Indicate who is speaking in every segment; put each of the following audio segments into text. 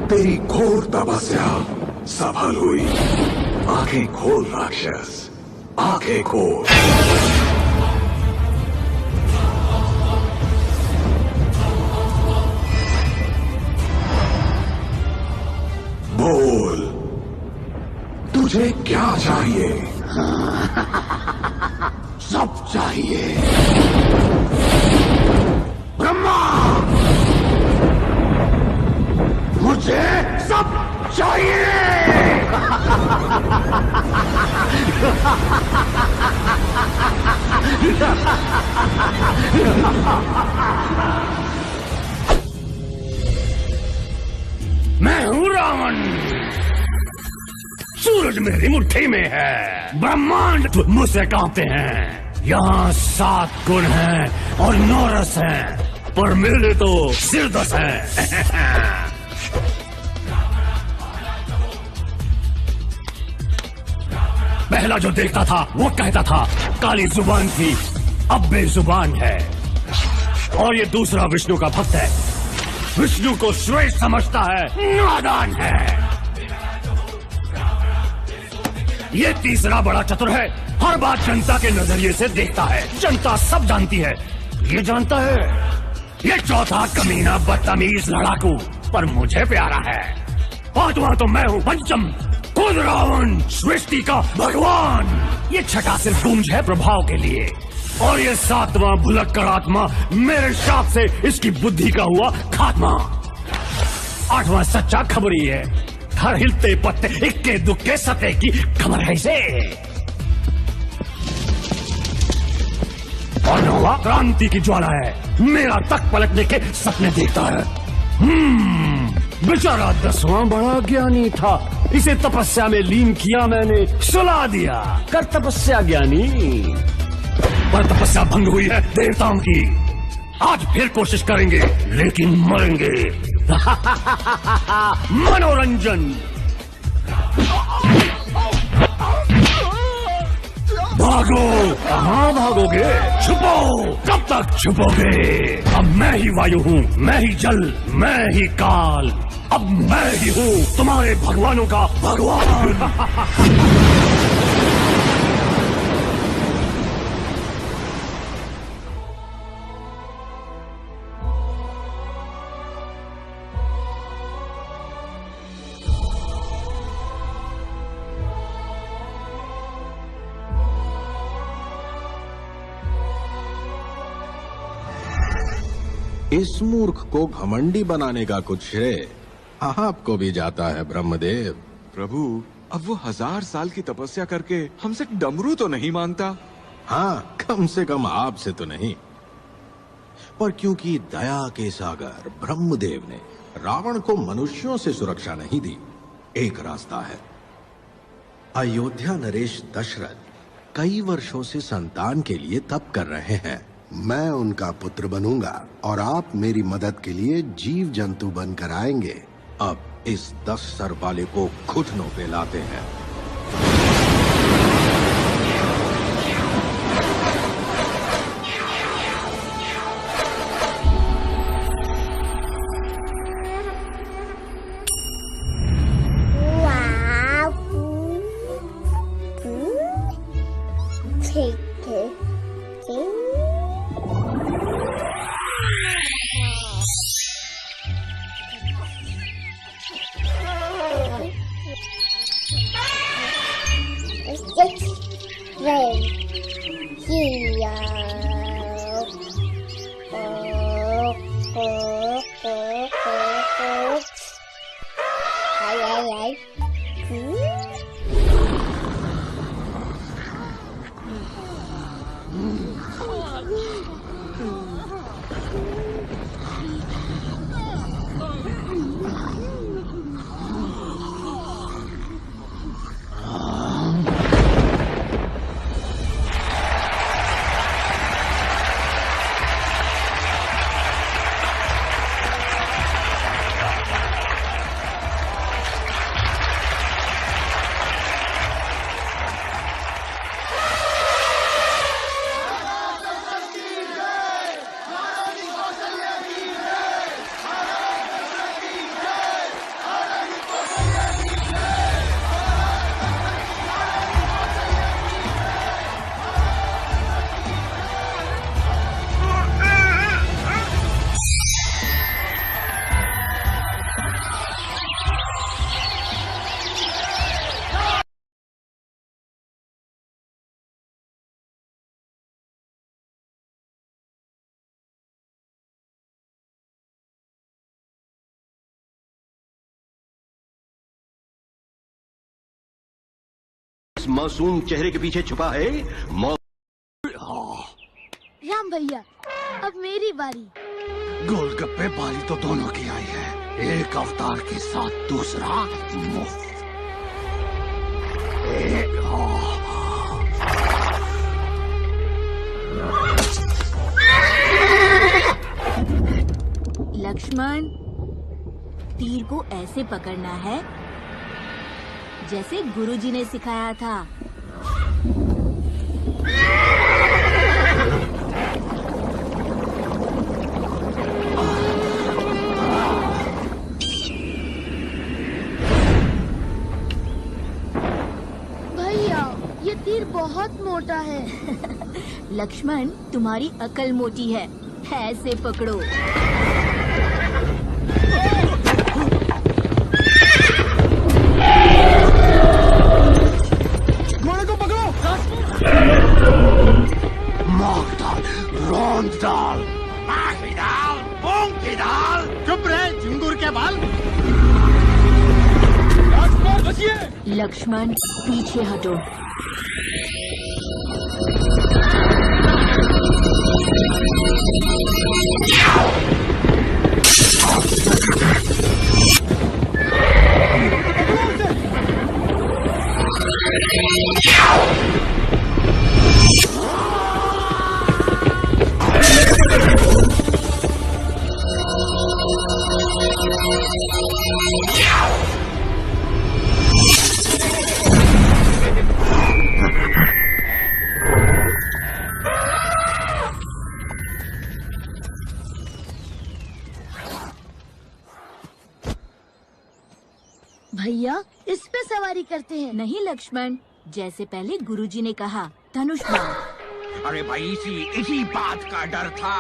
Speaker 1: तेरी घोर तपस्या सफल हुई। आंखें खोल राक्षस, आंखें खोल। बोल, तुझे क्या चाहिए?
Speaker 2: सब चाहिए। ब्रह्मा, मुझे सब चाहिए।
Speaker 3: मैं हूँ रावण। सूरज मेरी मुट्ठी में है, ब्रह्मांड मुझसे कांपते हैं। यहाँ 7 गुण हैं और 9 रस हैं, पर मेरे तो सिर 10 हैं। पहला जो देखता था वो कहता था काली जुबान थी, अब बेजुबान है। और ये दूसरा विष्णु का भक्त है, विष्णु को श्रेष्ठ समझता है, नादान है। ये तीसरा बड़ा चतुर है, हर बात जनता के नजरिए से देखता है। जनता सब जानती है, ये जानता है। ये चौथा कमीना बदतमीज लड़ाकू, पर मुझे प्यारा है। पांचवा तो मैं हूँ पंचम, खुद रावण, सृष्टि का भगवान। ये छठा सिर्फ गूंज है प्रभाव के लिए, और ये 7वां भुलक्कड़ आत्मा मेरे शाप से इसकी बुद्धि का हुआ खात्मा। 8वां सच्चा खबरी है, हर हिलते पत्ते इक्के दुक्के सते की खबर है इसे। और 9वां क्रांति की ज्वाला है, मेरा तक पलटने के सपने देखता है। बेचारा 10वां बड़ा ज्ञानी था, इसे तपस्या में लीन किया मैंने, सुला दिया कर तपस्या ज्ञानी। पर तपस्या भंग हुई है देवताओं की, आज फिर कोशिश करेंगे लेकिन मरेंगे। मनोरंजन। भागो, कहाँ भागोगे? छुपो, कब तक छुपोगे? अब मैं ही वायु हूँ, मैं ही जल, मैं ही काल, अब मैं ही हूँ तुम्हारे भगवानों का भगवान।
Speaker 4: इस मूर्ख को घमंडी बनाने का कुछ श्रेय आपको भी जाता है ब्रह्मदेव।
Speaker 5: प्रभु, अब वो 1000 साल की तपस्या करके हमसे डमरू तो नहीं मांगता।
Speaker 4: हाँ, कम से कम आपसे तो नहीं, पर क्योंकि दया के सागर ब्रह्मदेव ने रावण को मनुष्यों से सुरक्षा नहीं दी, एक रास्ता है। अयोध्या नरेश दशरथ कई वर्षों से संतान के लिए तप कर रहे हैं।
Speaker 6: मैं उनका पुत्र बनूंगा और आप मेरी मदद के लिए जीव जंतु बनकर आएंगे।
Speaker 4: अब इस 10 सर वाले को घुटनों पे लाते हैं।
Speaker 7: इस मासूम चेहरे के पीछे छुपा है
Speaker 8: राम भैया, अब मेरी बारी।
Speaker 2: गोलगप्पे बारी तो दोनों की आई है, एक अवतार के साथ दूसरा मुफ्त।
Speaker 8: लक्ष्मण, तीर को ऐसे पकड़ना है जैसे गुरुजी ने सिखाया था।
Speaker 9: भैया, ये तीर बहुत मोटा है।
Speaker 8: लक्ष्मण, तुम्हारी अकल मोटी है, ऐसे पकड़ो।
Speaker 2: घोड़े को पकड़ो। मार डाल, रौंद डाल, माखी डाल, पोंकी डाल। चुप रहे झिंगुर के बाल।
Speaker 8: लक्ष्मण, पीछे हटो।
Speaker 9: भैया, इस पे सवारी करते हैं।
Speaker 8: नहीं लक्ष्मण, जैसे पहले गुरुजी ने कहा, धनुष बाण।
Speaker 2: अरे भाई, इसी बात का डर था।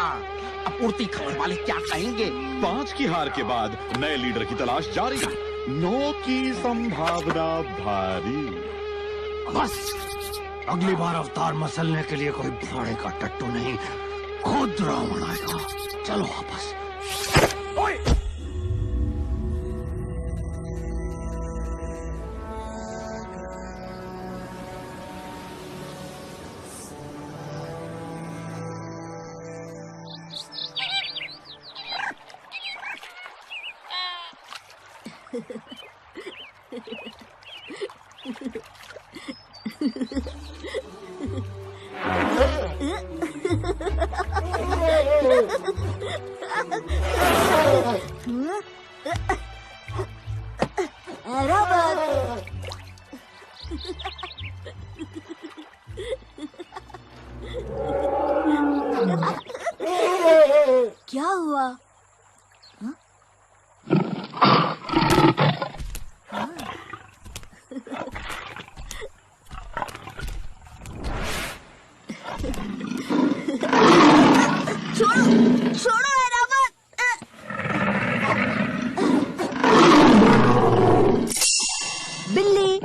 Speaker 2: आपूर्ति खबर वाले क्या कहेंगे?
Speaker 10: 5 की हार के बाद नए लीडर की तलाश जारी। 9 की संभावना भारी।
Speaker 2: बस अगली बार अवतार मसलने के लिए कोई भाड़े का टट्टू नहीं, खुद रावण आएगा। चलो वापस। ओए!
Speaker 8: क्या हुआ?
Speaker 9: छोड़ो ऐरावत!
Speaker 8: बिल्ली।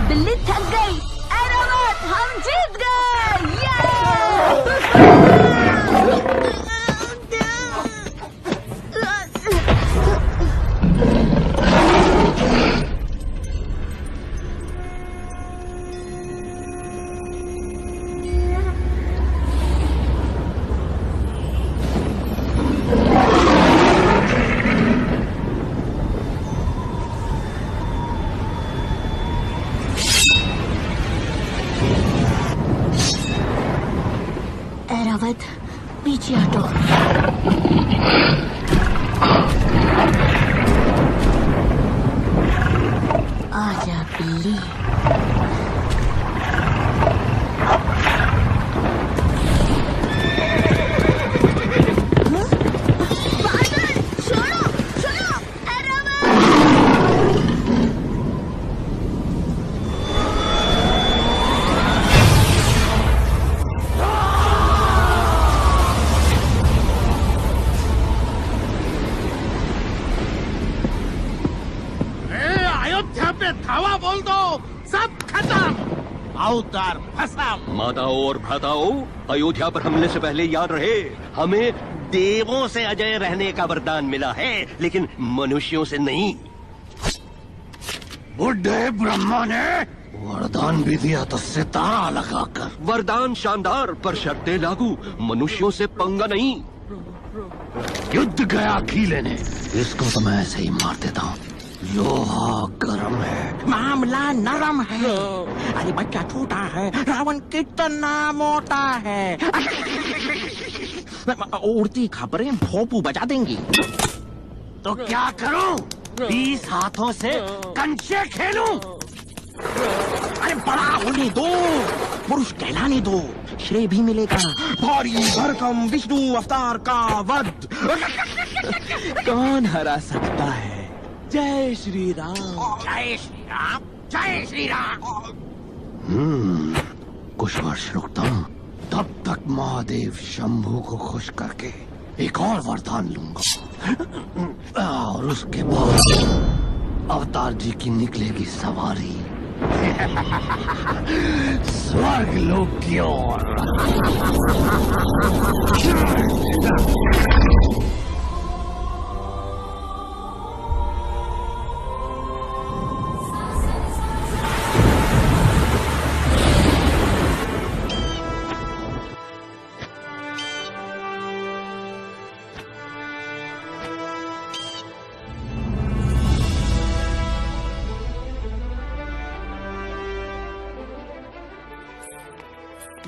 Speaker 8: बिल्ली थक गई। ऐरावत, हम जीत गए। वध, पीछे हटो। आजा बिल्ली।
Speaker 2: धावा बोल दो, सब खत्म। अवतार खत्म।
Speaker 7: माताओं और भ्राताओं, अयोध्या पर हमले से पहले याद रहे, हमें देवों से अजय रहने का वरदान मिला है, लेकिन मनुष्यों से नहीं।
Speaker 2: बुढ़े ब्रह्मा ने वरदान भी दिया तो सितारा लगाकर।
Speaker 7: वरदान शानदार, पर शर्तें लागू। मनुष्यों से पंगा नहीं।
Speaker 2: युद्ध गया खीले ने, इसको तो मैं ऐसे ही मार देता हूँ। लोहा गर्म है, मामला नरम है। अरे बच्चा छोटा है, रावण कितना मोटा है। उड़ती खबरें भोपू बजा देंगी। तो क्या करूं? 20 हाथों से कंचे खेलूं? अरे बड़ा होने दो, पुरुष कहलाने दो, श्रेय भी मिलेगा। भारी भरकम विष्णु अवतार का वध कौन हरा सकता है? जय श्री राम। जय श्री राम, जय श्री राम। कुछ वर्ष रुकता हूँ, तब तक महादेव शंभू को खुश करके एक और वरदान लूंगा, और उसके बाद अवतार जी की निकलेगी सवारी स्वर्ग लोक की ओर।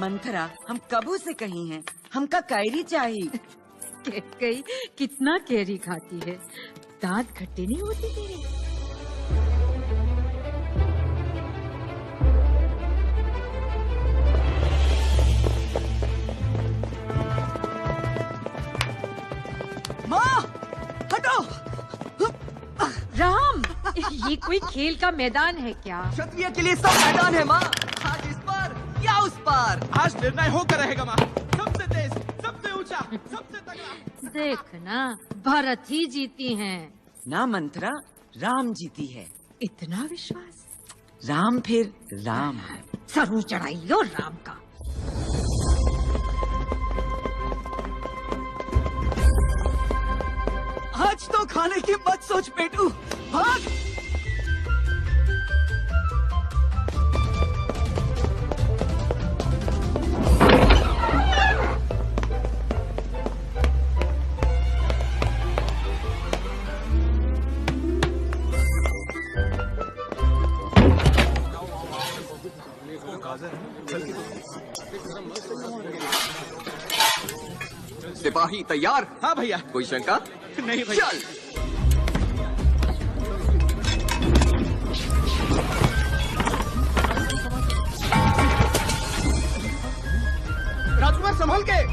Speaker 11: मंथरा, हम कबू से कहीं हैं, हमका कैरी चाहिए।
Speaker 12: कई कितना कैरी खाती है, दांत खट्टे नहीं होते तेरे?
Speaker 11: माँ, हटो।
Speaker 12: राम, ये कोई खेल का मैदान है क्या?
Speaker 11: क्षत्रिय के लिए सब मैदान है माँ। आज इस पर या उस पर, आज निर्णय होकर रहेगा माँ। सबसे तेज, सबसे ऊंचा, सबसे तगड़ा।
Speaker 12: देखना, भरत ही जीती हैं।
Speaker 11: ना मंथरा, राम जीती है।
Speaker 12: इतना विश्वास?
Speaker 11: राम फिर राम है।
Speaker 12: सरू चढ़ाइयो राम का।
Speaker 11: आज तो खाने की मत सोच पेटू, भाग।
Speaker 13: सिपाही तैयार?
Speaker 11: हाँ भैया।
Speaker 13: कोई शंका?
Speaker 11: नहीं भैया।
Speaker 13: चल।
Speaker 11: राजकुमार संभल के।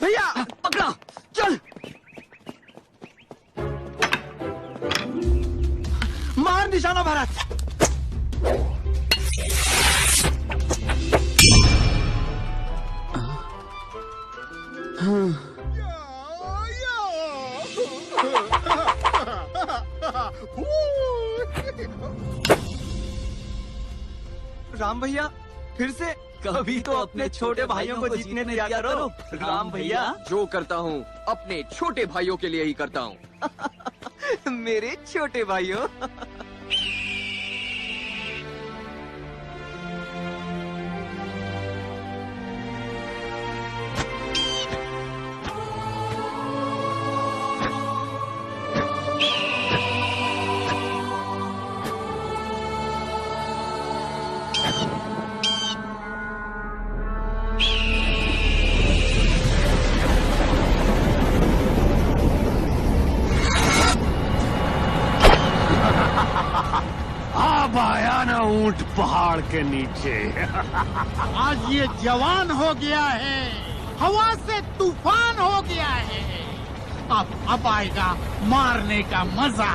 Speaker 11: भैया पकड़ा। चल मार निशाना भारत। राम भैया फिर से कभी तो अपने छोटे भाइयों को जीतने दिया करो। राम भैया
Speaker 13: जो करता हूँ अपने छोटे भाइयों के लिए ही करता हूँ।
Speaker 11: मेरे छोटे भाइयों।
Speaker 3: ऊंट पहाड़ के नीचे।
Speaker 2: आज ये जवान हो गया है, हवा से तूफान हो गया है। अब आएगा मारने का मजा।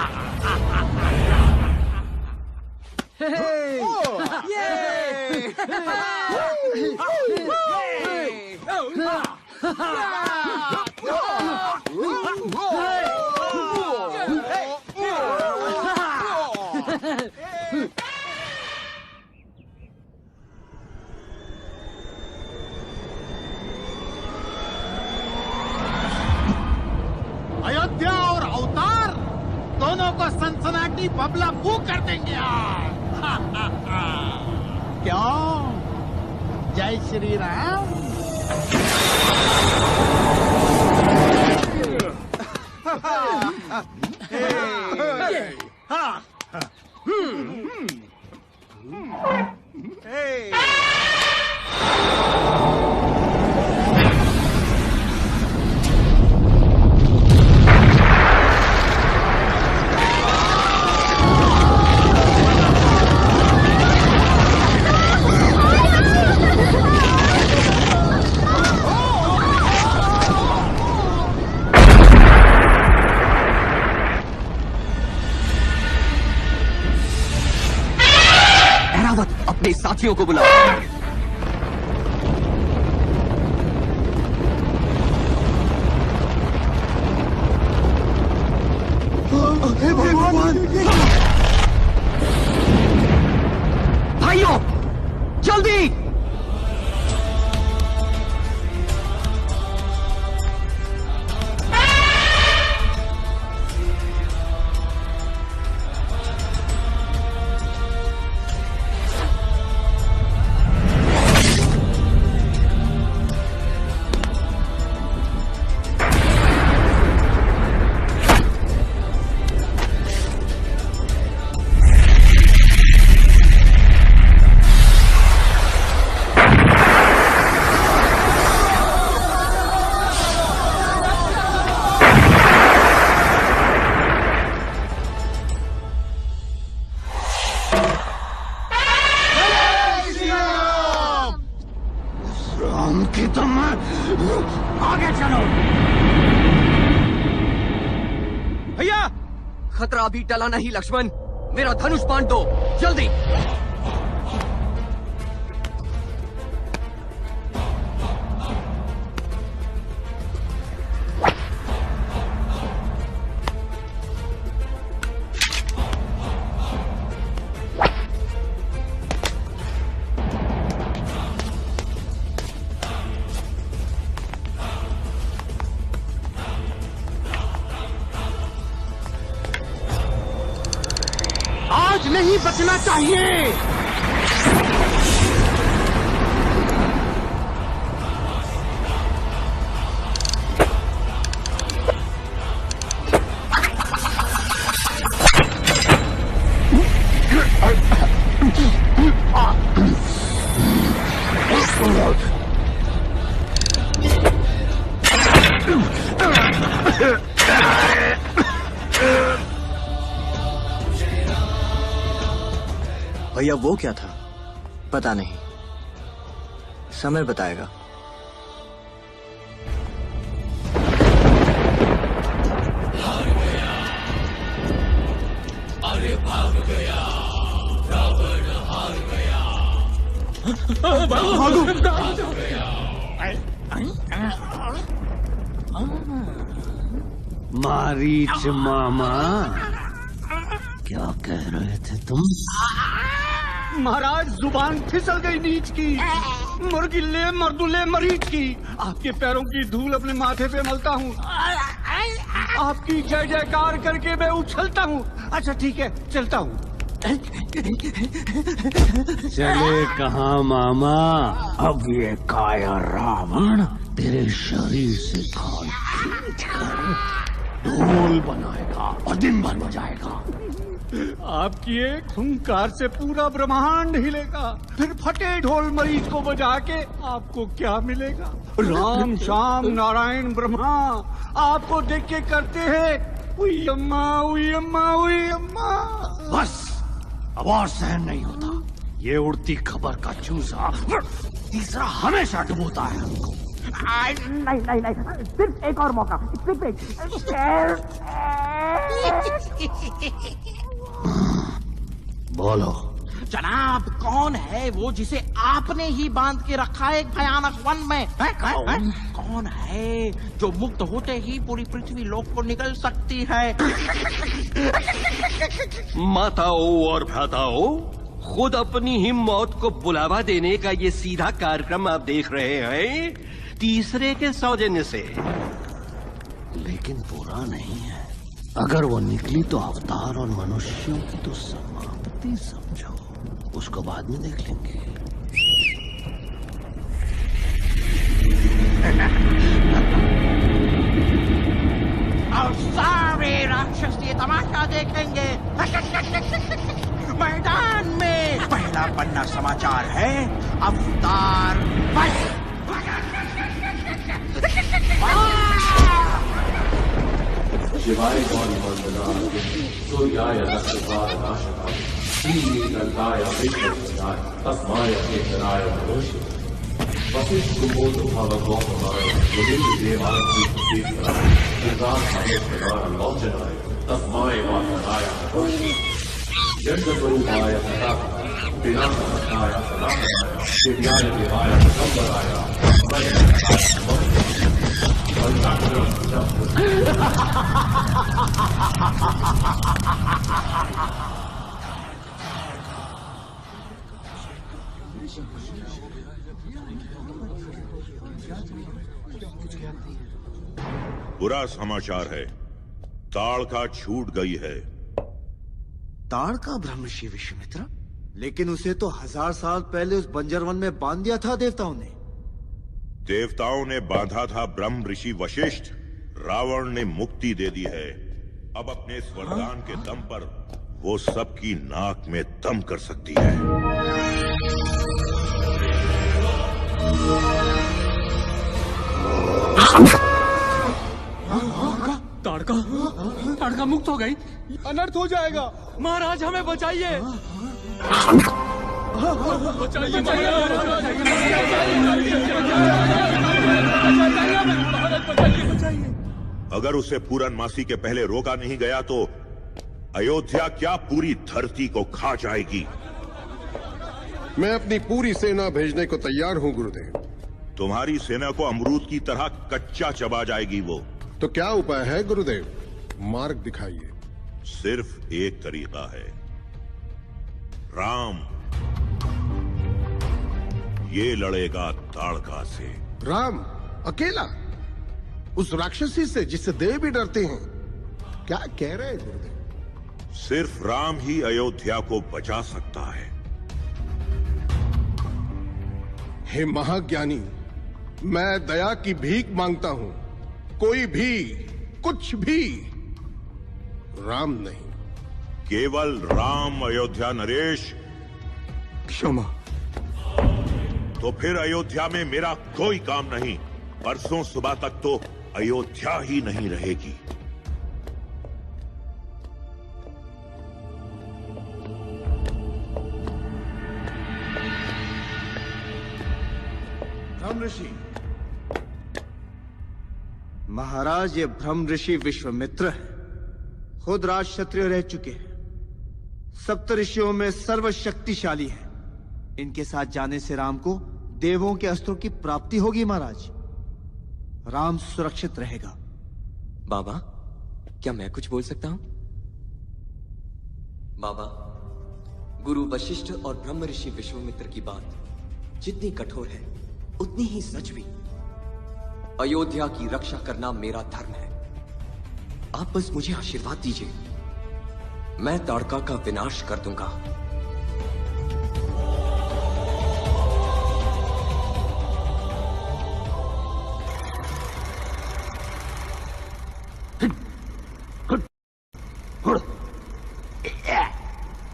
Speaker 2: अयोध्या और अवतार दोनों को सनसनाटी बबला फू कर देंगे आज। क्यों? जय श्री राम।
Speaker 11: अपने साथियों को बुलाओ।
Speaker 2: हे भगवान!
Speaker 11: भाइयों जल्दी!
Speaker 2: आगे चलो।
Speaker 11: भैया खतरा अभी टला नहीं लक्ष्मण, मेरा धनुष बाण दो जल्दी।
Speaker 2: आज नहीं बचना चाहिए।
Speaker 11: भैया वो क्या था? पता नहीं, समय बताएगा।
Speaker 3: अरे भाग गया, रावण हार गया।
Speaker 2: भागो। मारीच मामा, क्या कह रहे थे तुम?
Speaker 14: महाराज जुबान फिसल गई नीच की, मुर्गिल्ले मर्दुल्ले मरीच की। आपके पैरों की धूल अपने माथे पे मलता हूँ, आपकी जय जयकार करके मैं उछलता हूँ। अच्छा ठीक है, चलता हूँ।
Speaker 2: चले कहाँ मामा? अब ये काया रावण तेरे शरीर से खाल खींच कर ढोल बनाएगा और दिन भर बजाएगा।
Speaker 14: आपकी एक हुंकार से पूरा ब्रह्मांड हिलेगा। फिर फटे ढोल मरीज को बजा के आपको क्या मिलेगा? राम श्याम नारायण ब्रह्मा आपको देख के करते हैं उई अम्मा उई अम्मा उई अम्मा।
Speaker 2: बस अब और सहन नहीं होता। ये उड़ती खबर का चूसा तीसरा हमेशा डुबोता है हमको।
Speaker 15: नहीं, सिर्फ एक और मौका, सिर्फ एक।
Speaker 2: बोलो
Speaker 16: जनाब, कौन है वो जिसे आपने ही बांध के रखा है एक भयानक वन में? कौन है जो मुक्त होते ही पूरी पृथ्वी लोक को निकल सकती है?
Speaker 7: माताओं और भ्राताओं, खुद अपनी ही मौत को बुलावा देने का ये सीधा कार्यक्रम आप देख रहे हैं तीसरे के सौजन्य से।
Speaker 2: लेकिन बुरा नहीं है। अगर वो निकली तो अवतार और मनुष्यों की तो समाप्ति समझो, उसको बाद में देख लेंगे।
Speaker 16: और सारे राक्षस ये तमाशा देखेंगे। मैदान में पहला पन्ना समाचार है, अवतार बस।
Speaker 3: शिवाय गौरी वंदनाय, सूर्याय नक्षत्राय, नीलकंठाय विष्णुपदाय, तस्माय केतनाय नमः। वसिष्ठकुमार भवगोपमाय, मुनिदेवाय कीर्तनाय, विद्याधरेश्वराय लोचनाय, तस्माय वासनाय नमः। जगद्रूपाय तथागताय, विनाशनाय सनातनाय, दिव्याय देवाय दिगंबराय,
Speaker 10: बुरा समाचार है, ताड़का छूट गई है।
Speaker 17: ताड़का ब्रह्मर्षि विश्वामित्र? लेकिन उसे तो 1000 साल पहले उस बंजर वन में बांध दिया था देवताओं ने।
Speaker 10: देवताओं ने बांधा था ब्रह्म ऋषि वशिष्ठ, रावण ने मुक्ति दे दी है। अब अपने इस वरदान के दम पर वो सबकी नाक में दम कर सकती है।
Speaker 14: ताड़का मुक्त हो गई। अनर्थ हो जाएगा। महाराज हमें बचाइए।
Speaker 10: अगर उसे पूरनमासी के पहले रोका नहीं गया तो अयोध्या क्या पूरी धरती को खा जाएगी।
Speaker 6: मैं अपनी पूरी सेना भेजने को तैयार हूं गुरुदेव।
Speaker 10: तुम्हारी सेना को अमरूद की तरह कच्चा चबा जाएगी वो।
Speaker 6: तो क्या उपाय है गुरुदेव? मार्ग दिखाइए।
Speaker 10: सिर्फ एक तरीका है, राम ये लड़ेगा ताड़का से।
Speaker 6: राम अकेला? उस राक्षसी से जिससे देव भी डरते हैं? क्या कह रहे हैं गुरुदेव?
Speaker 10: सिर्फ राम ही अयोध्या को बचा सकता है।
Speaker 6: हे महाज्ञानी, मैं दया की भीख मांगता हूं। कोई भी, कुछ भी, राम नहीं।
Speaker 10: केवल राम अयोध्या नरेश।
Speaker 5: क्षमा।
Speaker 10: तो फिर अयोध्या में मेरा कोई काम नहीं। परसों सुबह तक तो अयोध्या ही नहीं रहेगी।
Speaker 17: ब्रह्म ऋषि महाराज, ये ब्रह्म ऋषि विश्वामित्र है। खुद राज क्षत्रिय रह चुके हैं। सप्तऋषियों में सर्वशक्तिशाली है। इनके साथ जाने से राम को देवों के अस्त्रों की प्राप्ति होगी महाराज। राम सुरक्षित रहेगा।
Speaker 18: बाबा, क्या मैं कुछ बोल सकता हूं? बाबा, गुरु वशिष्ठ और ब्रह्म ऋषि विश्वामित्र की बात जितनी कठोर है उतनी ही सच भी। अयोध्या की रक्षा करना मेरा धर्म है। आप बस मुझे आशीर्वाद दीजिए, मैं ताड़का का विनाश कर दूंगा।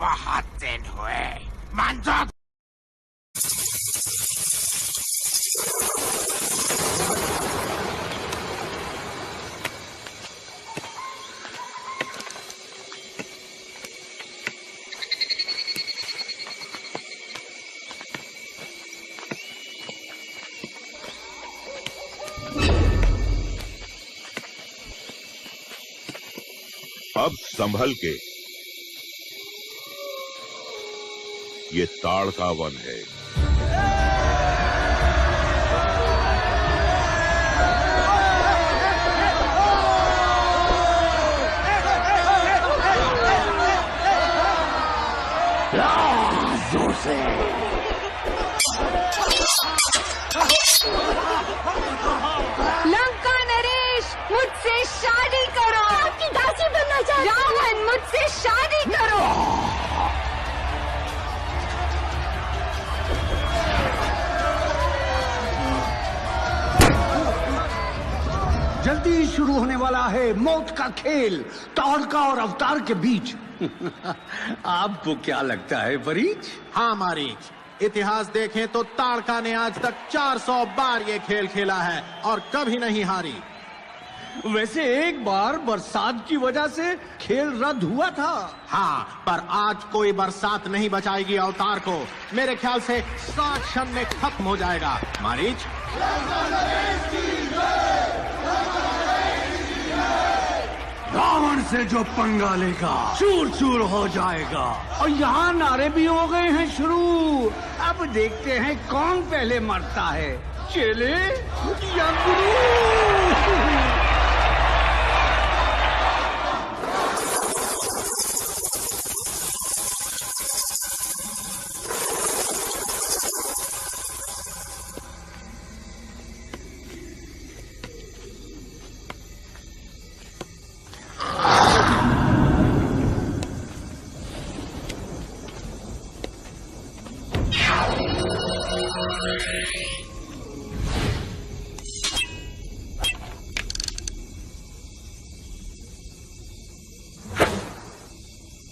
Speaker 2: बहुत दिन हुए, मान जाओ।
Speaker 10: अब संभल के, ये ताड़का वन है।
Speaker 2: जोर से
Speaker 12: लंका नरेश, मुझसे शादी करो।
Speaker 9: आपकी दासी बनना चाहती हूँ।
Speaker 12: रावण, मुझसे शादी करो।
Speaker 14: जल्दी शुरू होने वाला है मौत का खेल ताड़का और अवतार के बीच। आपको क्या लगता है वरीज?
Speaker 4: हाँ मारीच, इतिहास देखें तो ताड़का ने आज तक 400 बार ये खेल खेला है और कभी नहीं हारी।
Speaker 14: वैसे एक बार बरसात की वजह से खेल रद्द हुआ था।
Speaker 4: हाँ, पर आज कोई बरसात नहीं बचाएगी अवतार को। मेरे ख्याल से 60 क्षण में खत्म हो जाएगा। मारीच,
Speaker 3: रावण से जो पंगा लेगा चूर चूर हो जाएगा।
Speaker 14: और यहाँ नारे भी हो गए हैं शुरू। अब देखते हैं कौन पहले मरता है, चेले या गुरु।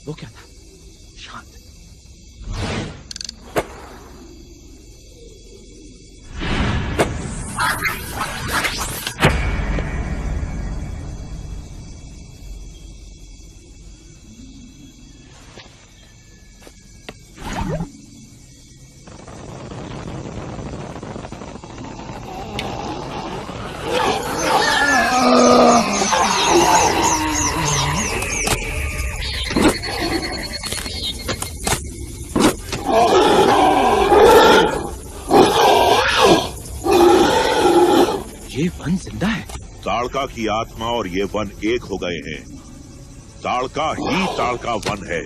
Speaker 2: वो क्या था? शांत। ये वन जिंदा है।
Speaker 10: ताड़का की आत्मा और ये वन एक हो गए हैं। ताड़का ही ताड़का वन है।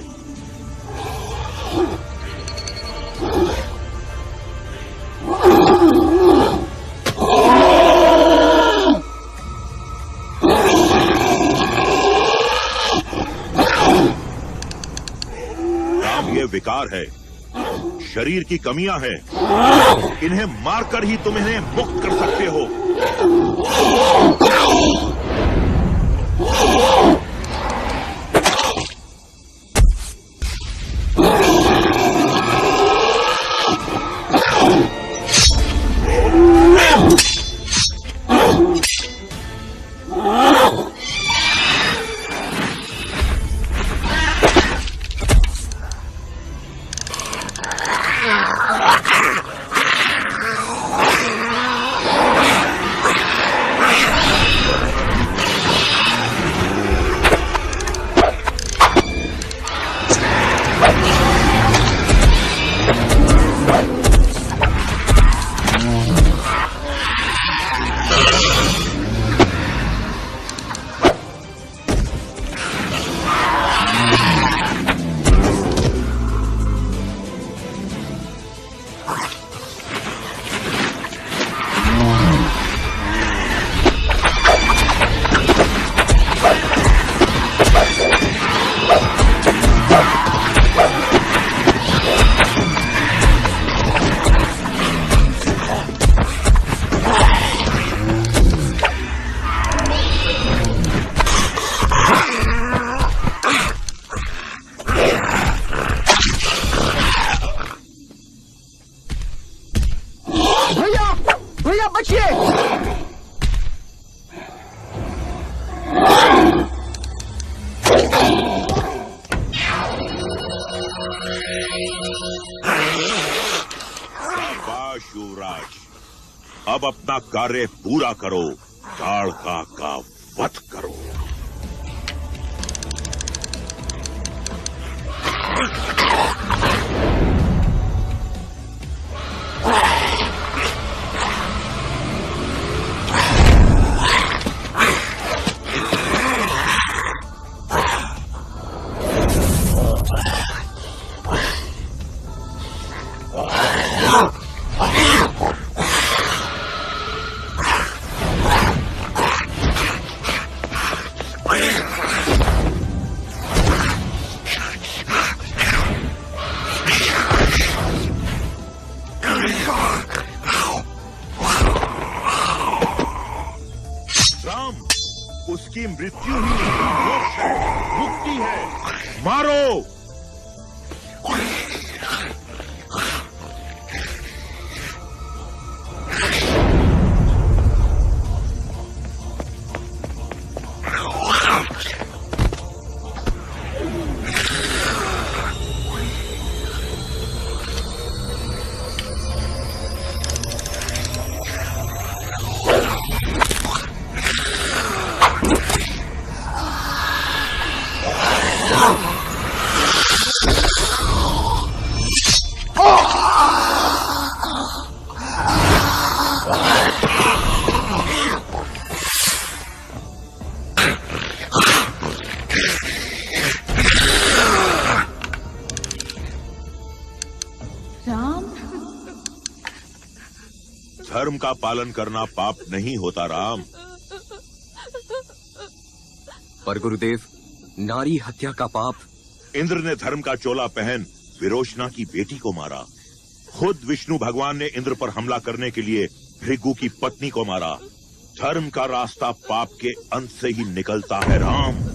Speaker 10: राम, ये विकार है, शरीर की कमियां हैं। इन्हें मारकर ही तुम इन्हें मुक्त कर सकते हो। अब अपना कार्य पूरा करो, ताड़का का वध करो। उसकी मृत्यु ही मोक्ष है, मुक्ति है। मारो। धर्म का पालन करना पाप नहीं होता राम।
Speaker 18: पर गुरुदेव, नारी हत्या का पाप।
Speaker 10: इंद्र ने धर्म का चोला पहन विरोचना की बेटी को मारा। खुद विष्णु भगवान ने इंद्र पर हमला करने के लिए भृगु की पत्नी को मारा। धर्म का रास्ता पाप के अंत से ही निकलता है राम।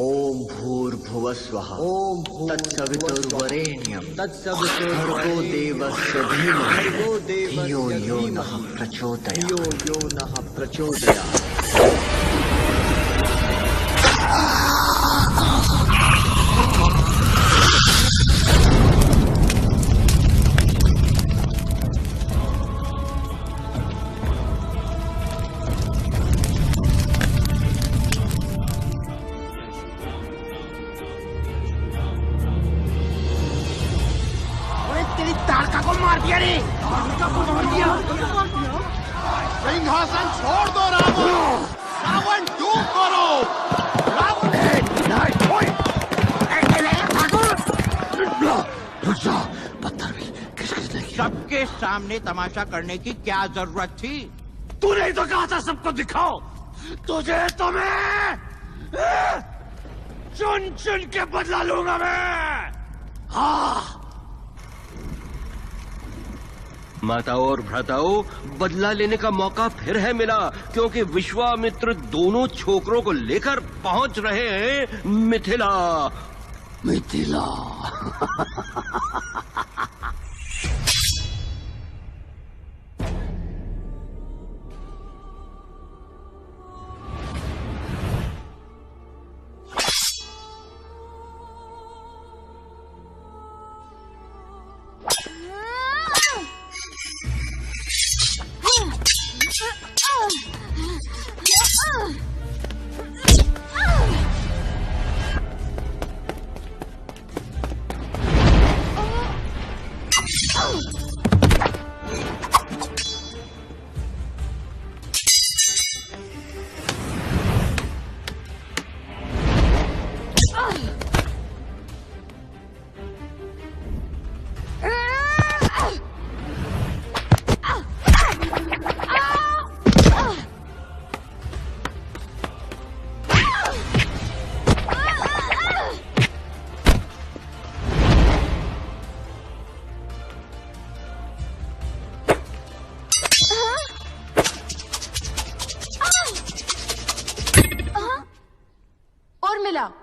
Speaker 19: ओम भूर्भुवस्वः ओम तत्सवितुर्वरेण्यं भर्गो देवस्य धीमहि धियो यो नः प्रचोदयात्।
Speaker 6: सिंहासन छोड़ दो रावण, रावण दूर करो।
Speaker 2: पत्थर भी किसने किया?
Speaker 16: सबके सामने तमाशा करने की क्या जरूरत थी?
Speaker 3: तूने ही तो कहा था सबको दिखाओ। तुझे तो मैं चुन चुन के बदला लूंगा मैं। हाँ।
Speaker 7: माताओं और भ्राताओं, बदला लेने का मौका फिर है मिला, क्योंकि विश्वामित्र दोनों छोकरों को लेकर पहुंच रहे हैं मिथिला।
Speaker 2: मिथिला।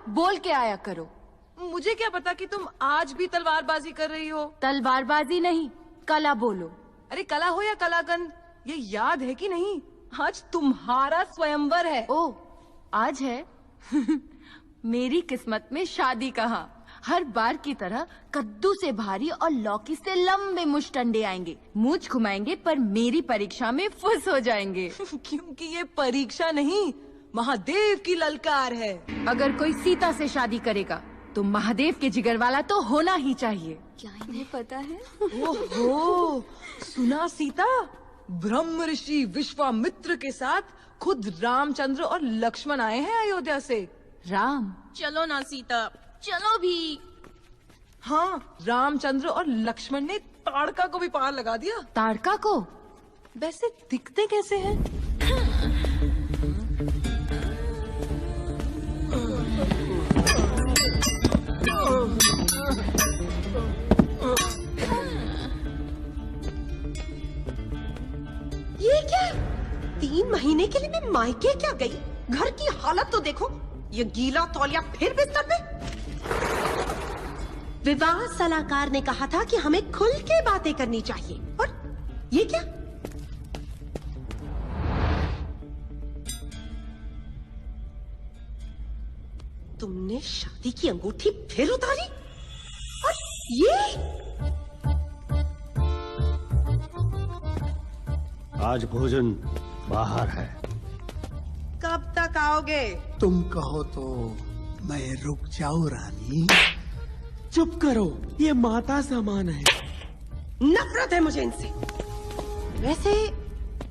Speaker 20: बोल के आया करो।
Speaker 21: मुझे क्या पता कि तुम आज भी तलवारबाजी कर रही हो।
Speaker 20: तलवारबाजी नहीं, कला बोलो।
Speaker 21: अरे कला हो या कलागंध, ये याद है कि नहीं, आज तुम्हारा स्वयंवर है।
Speaker 20: ओ, आज है? मेरी किस्मत में शादी कहाँ। हर बार की तरह कद्दू से भारी और लौकी से लंबे मुश्तंडे आएंगे, मूंछ घुमाएंगे, पर मेरी परीक्षा में फुस हो जाएंगे।
Speaker 21: क्योंकि ये परीक्षा नहीं, महादेव की ललकार है।
Speaker 20: अगर कोई सीता से शादी करेगा तो महादेव के जिगर वाला तो होना ही चाहिए।
Speaker 8: क्या इन्हें पता है?
Speaker 21: ओहो, सुना सीता, ब्रह्म ऋषि विश्वामित्र के साथ खुद रामचंद्र और लक्ष्मण आए हैं अयोध्या से।
Speaker 20: राम?
Speaker 21: चलो ना सीता, चलो भी। हाँ, रामचंद्र और लक्ष्मण ने ताड़का को भी पार लगा दिया।
Speaker 20: ताड़का को?
Speaker 21: वैसे दिखते कैसे हैं?
Speaker 22: ये क्या? 3 महीने के लिए मैं मायके क्या गई? घर की हालत तो देखो, ये गीला तौलिया फिर बिस्तर पे। विवाह सलाहकार ने कहा था कि हमें खुल के बातें करनी चाहिए, और ये क्या? तुमने शादी की अंगूठी फिर उतारी? और ये?
Speaker 3: आज भोजन बाहर है।
Speaker 22: कब तक आओगे?
Speaker 14: तुम कहो तो मैं रुक जाऊं रानी।
Speaker 22: चुप करो, ये माता समान है। नफरत है मुझे इनसे। वैसे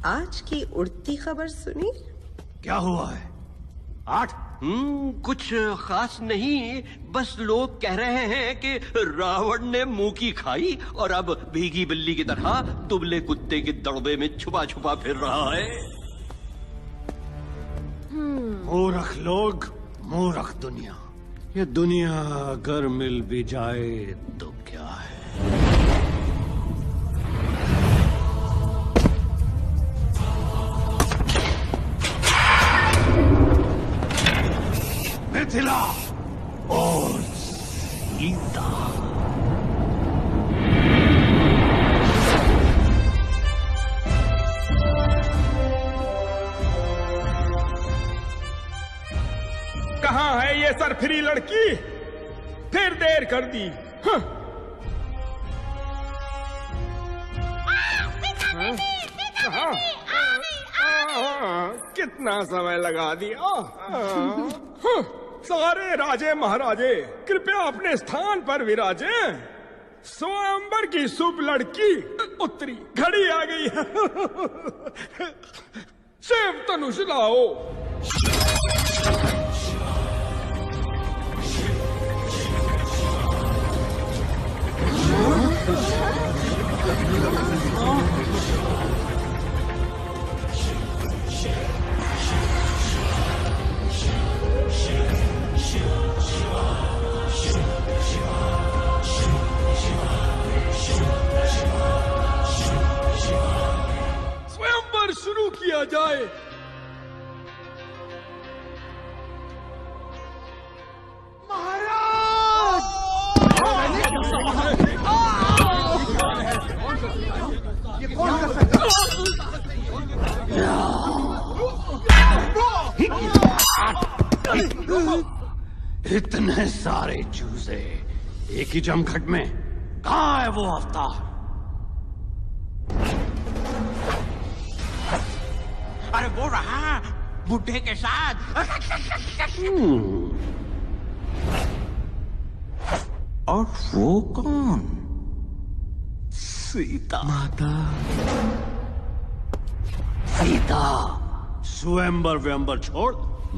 Speaker 22: आज की उड़ती खबर सुनी?
Speaker 3: क्या हुआ है? 8?
Speaker 7: कुछ खास नहीं, बस लोग कह रहे हैं कि रावण ने मुंह की खाई और अब भीगी बिल्ली की तरह दुबले कुत्ते के दड़बे में छुपा छुपा फिर रहा है।
Speaker 3: मूर्ख लोग, मूर्ख दुनिया। ये दुनिया अगर मिल भी जाए तो क्या है? मिथिला और सीता।
Speaker 23: कहाँ है ये सरफिरी लड़की? फिर देर कर दी। हाँ। कितना समय लगा दिया। सारे राजे महाराजे कृपया अपने स्थान पर विराजे। स्वयंवर की शुभ लड़की उत्तरी घड़ी आ गई है। शिव धनुष लाओ। स्वयंवर शुरू किया जाए।
Speaker 3: इतने सारे चूजे एक ही जमघट में, कहाँ है वो अवतार?
Speaker 16: अरे वो रहा बुढ़े के साथ। और वो कौन? सीता
Speaker 3: माता। सीता। स्वयंवर व्यंबर छोड़,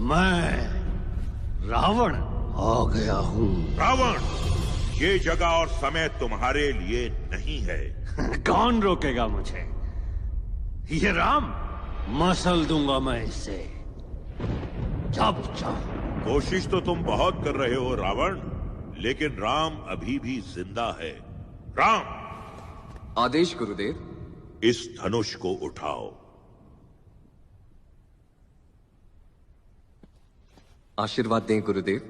Speaker 3: मैं रावण आ गया हूँ।
Speaker 10: रावण, ये जगह और समय तुम्हारे लिए नहीं है।
Speaker 3: कौन रोकेगा मुझे? ये राम, मसल दूंगा मैं इसे जब चाहूं।
Speaker 10: कोशिश तो तुम बहुत कर रहे हो रावण, लेकिन राम अभी भी जिंदा है। राम,
Speaker 13: आदेश गुरुदेव।
Speaker 10: इस धनुष को उठाओ।
Speaker 13: आशीर्वाद दें गुरुदेव।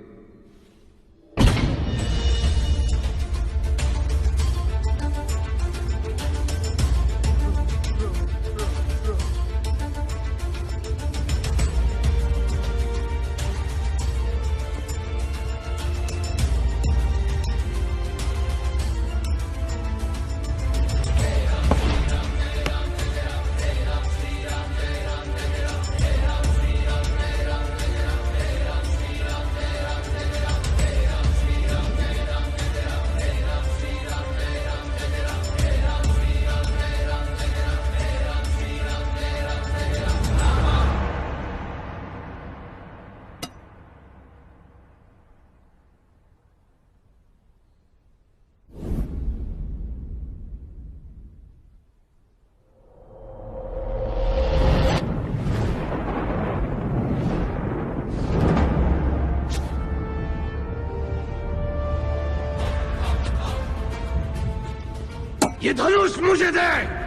Speaker 3: ये धनुष मुझे दे।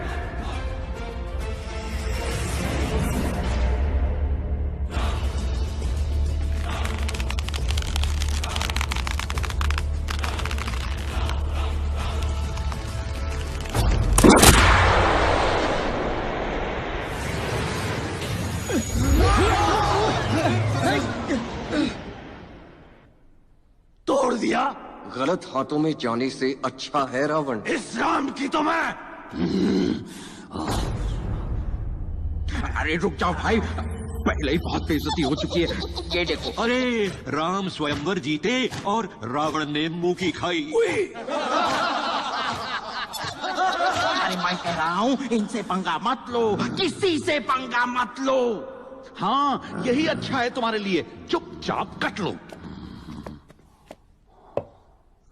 Speaker 3: तोड़ दिया।
Speaker 18: गलत हाथों में जाने से अच्छा है रावण।
Speaker 3: इस राम की तो मैं।
Speaker 16: अरे रुक जाओ भाई, पहले ही बहुत बेइज्जती हो चुकी है। ये देखो।
Speaker 7: अरे राम स्वयंवर जीते और रावण ने मुंह की खाई।
Speaker 16: अरे मैं कह रहा हूँ इनसे पंगा मत लो, किसी से पंगा मत लो। हाँ यही अच्छा है तुम्हारे लिए, चुपचाप कट लो।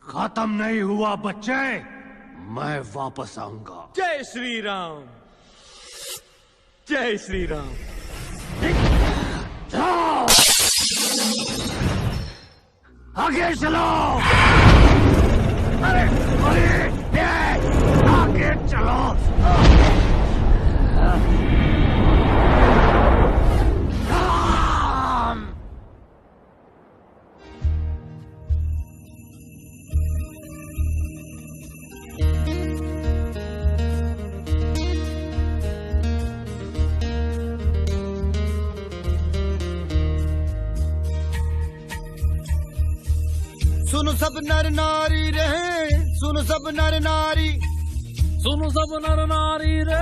Speaker 3: खत्म नहीं हुआ बच्चे, मैं वापस आऊंगा।
Speaker 23: जय श्री राम, जय श्री राम।
Speaker 3: चलो आगे चलो। अरे आगे चलो।
Speaker 1: सुनो सब नर नारी रहे, सुनो सब नर नारी, सुनो सब नर नारी रे,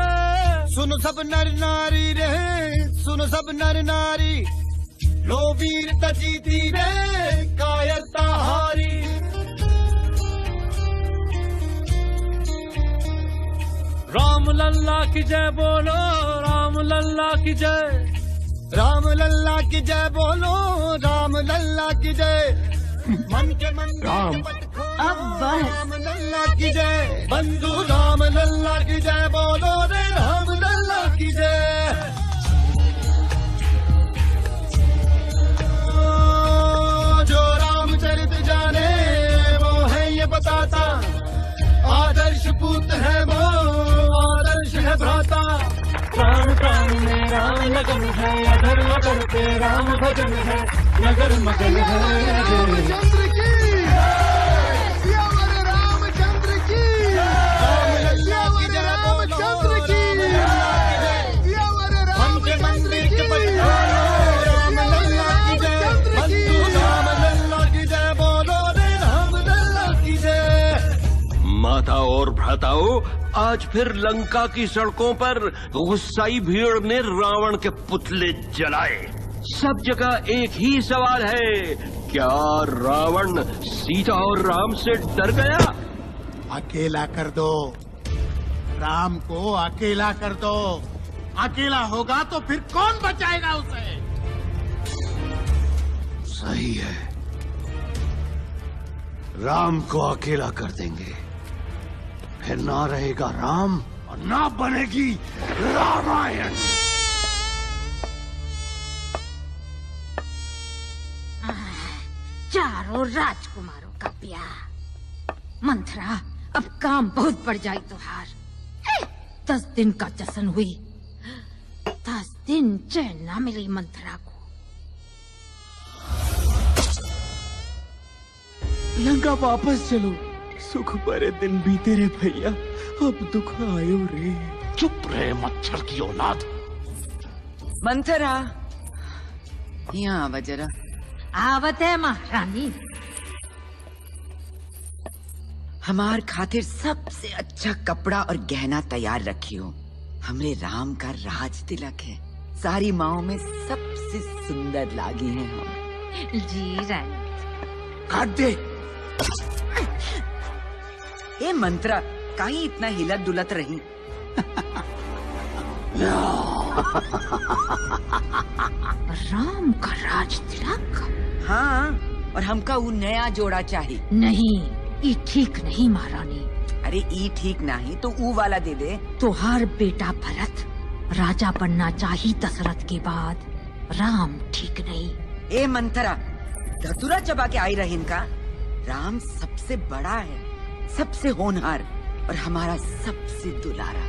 Speaker 1: सुनो सब नर नारी रहे, सुनो सब नर नारी। लो वीरता जीती रे, कायरता हारी। राम लल्ला की जय बोलो, राम लल्ला की जय, राम लल्ला की जय बोलो, राम लल्ला की जय। मन के मन
Speaker 3: राम
Speaker 1: अब राम लल्ला की जय, बंधु राम लल्ला की जय बोलो रे, राम लल्ला की जय। जो रामचरित जाने वो है ये बताता, आदर्श पूत है वो, आदर्श है भ्राता। प्राण प्राण में राम लगन है, अधर मगर पे राम भजन है, नगर मगन है। रामचंद्र की, सियावर रामचंद्र की, रामचंद्र की, सियावर रामचंद्र की, राम लल्ला की जय, बंधु राम लल्ला की जय बोलो रे, राम लल्ला की जय।
Speaker 7: माता और भ्राताओं, आज फिर लंका की सड़कों पर गुस्साई भीड़ ने रावण के पुतले जलाए। सब जगह एक ही सवाल है, क्या रावण सीता और राम से डर गया?
Speaker 6: अकेला कर दो, राम को अकेला कर दो। अकेला होगा तो फिर कौन बचाएगा उसे?
Speaker 3: सही है, राम को अकेला कर देंगे, फिर ना रहेगा राम और ना बनेगी रामायण।
Speaker 12: चारों राजकुमारों का ब्याह। मंथरा, अब काम बहुत बढ़ जाए तुहार। 10 दिन का जश्न हुई, 10 दिन चैन ना मिली मंथरा को।
Speaker 5: लंका वापस चलो, सुख भरे दिन बीते रे भैया, अब दुख आयो रे।
Speaker 3: चुप रहे मच्छर की औलाद।
Speaker 21: मंथरा, यहाँ आवा जरा।
Speaker 12: आवत है महारानी।
Speaker 21: हमार खातिर सबसे अच्छा कपड़ा और गहना तैयार रखी हो। हमरे राम का राज तिलक है, सारी माओ में सबसे सुंदर लागी हैं हम।
Speaker 12: जी रानी।
Speaker 21: काट दे। ए मंत्रा, काहे इतना हिलत डुलत रही?
Speaker 12: राम का राज तिलक?
Speaker 21: हाँ, और हमका वो नया जोड़ा चाहिए।
Speaker 12: नहीं, ये ठीक नहीं महारानी।
Speaker 21: अरे ई ठीक नहीं तो ऊ वाला दे दे।
Speaker 12: तुहार बेटा भरत राजा बनना चाहिए दशरथ के बाद, राम ठीक नहीं।
Speaker 21: ए मंथरा, धतुरा चबा के आई रही इनका। राम सबसे बड़ा है, सबसे होनहार, और हमारा सबसे दुलारा।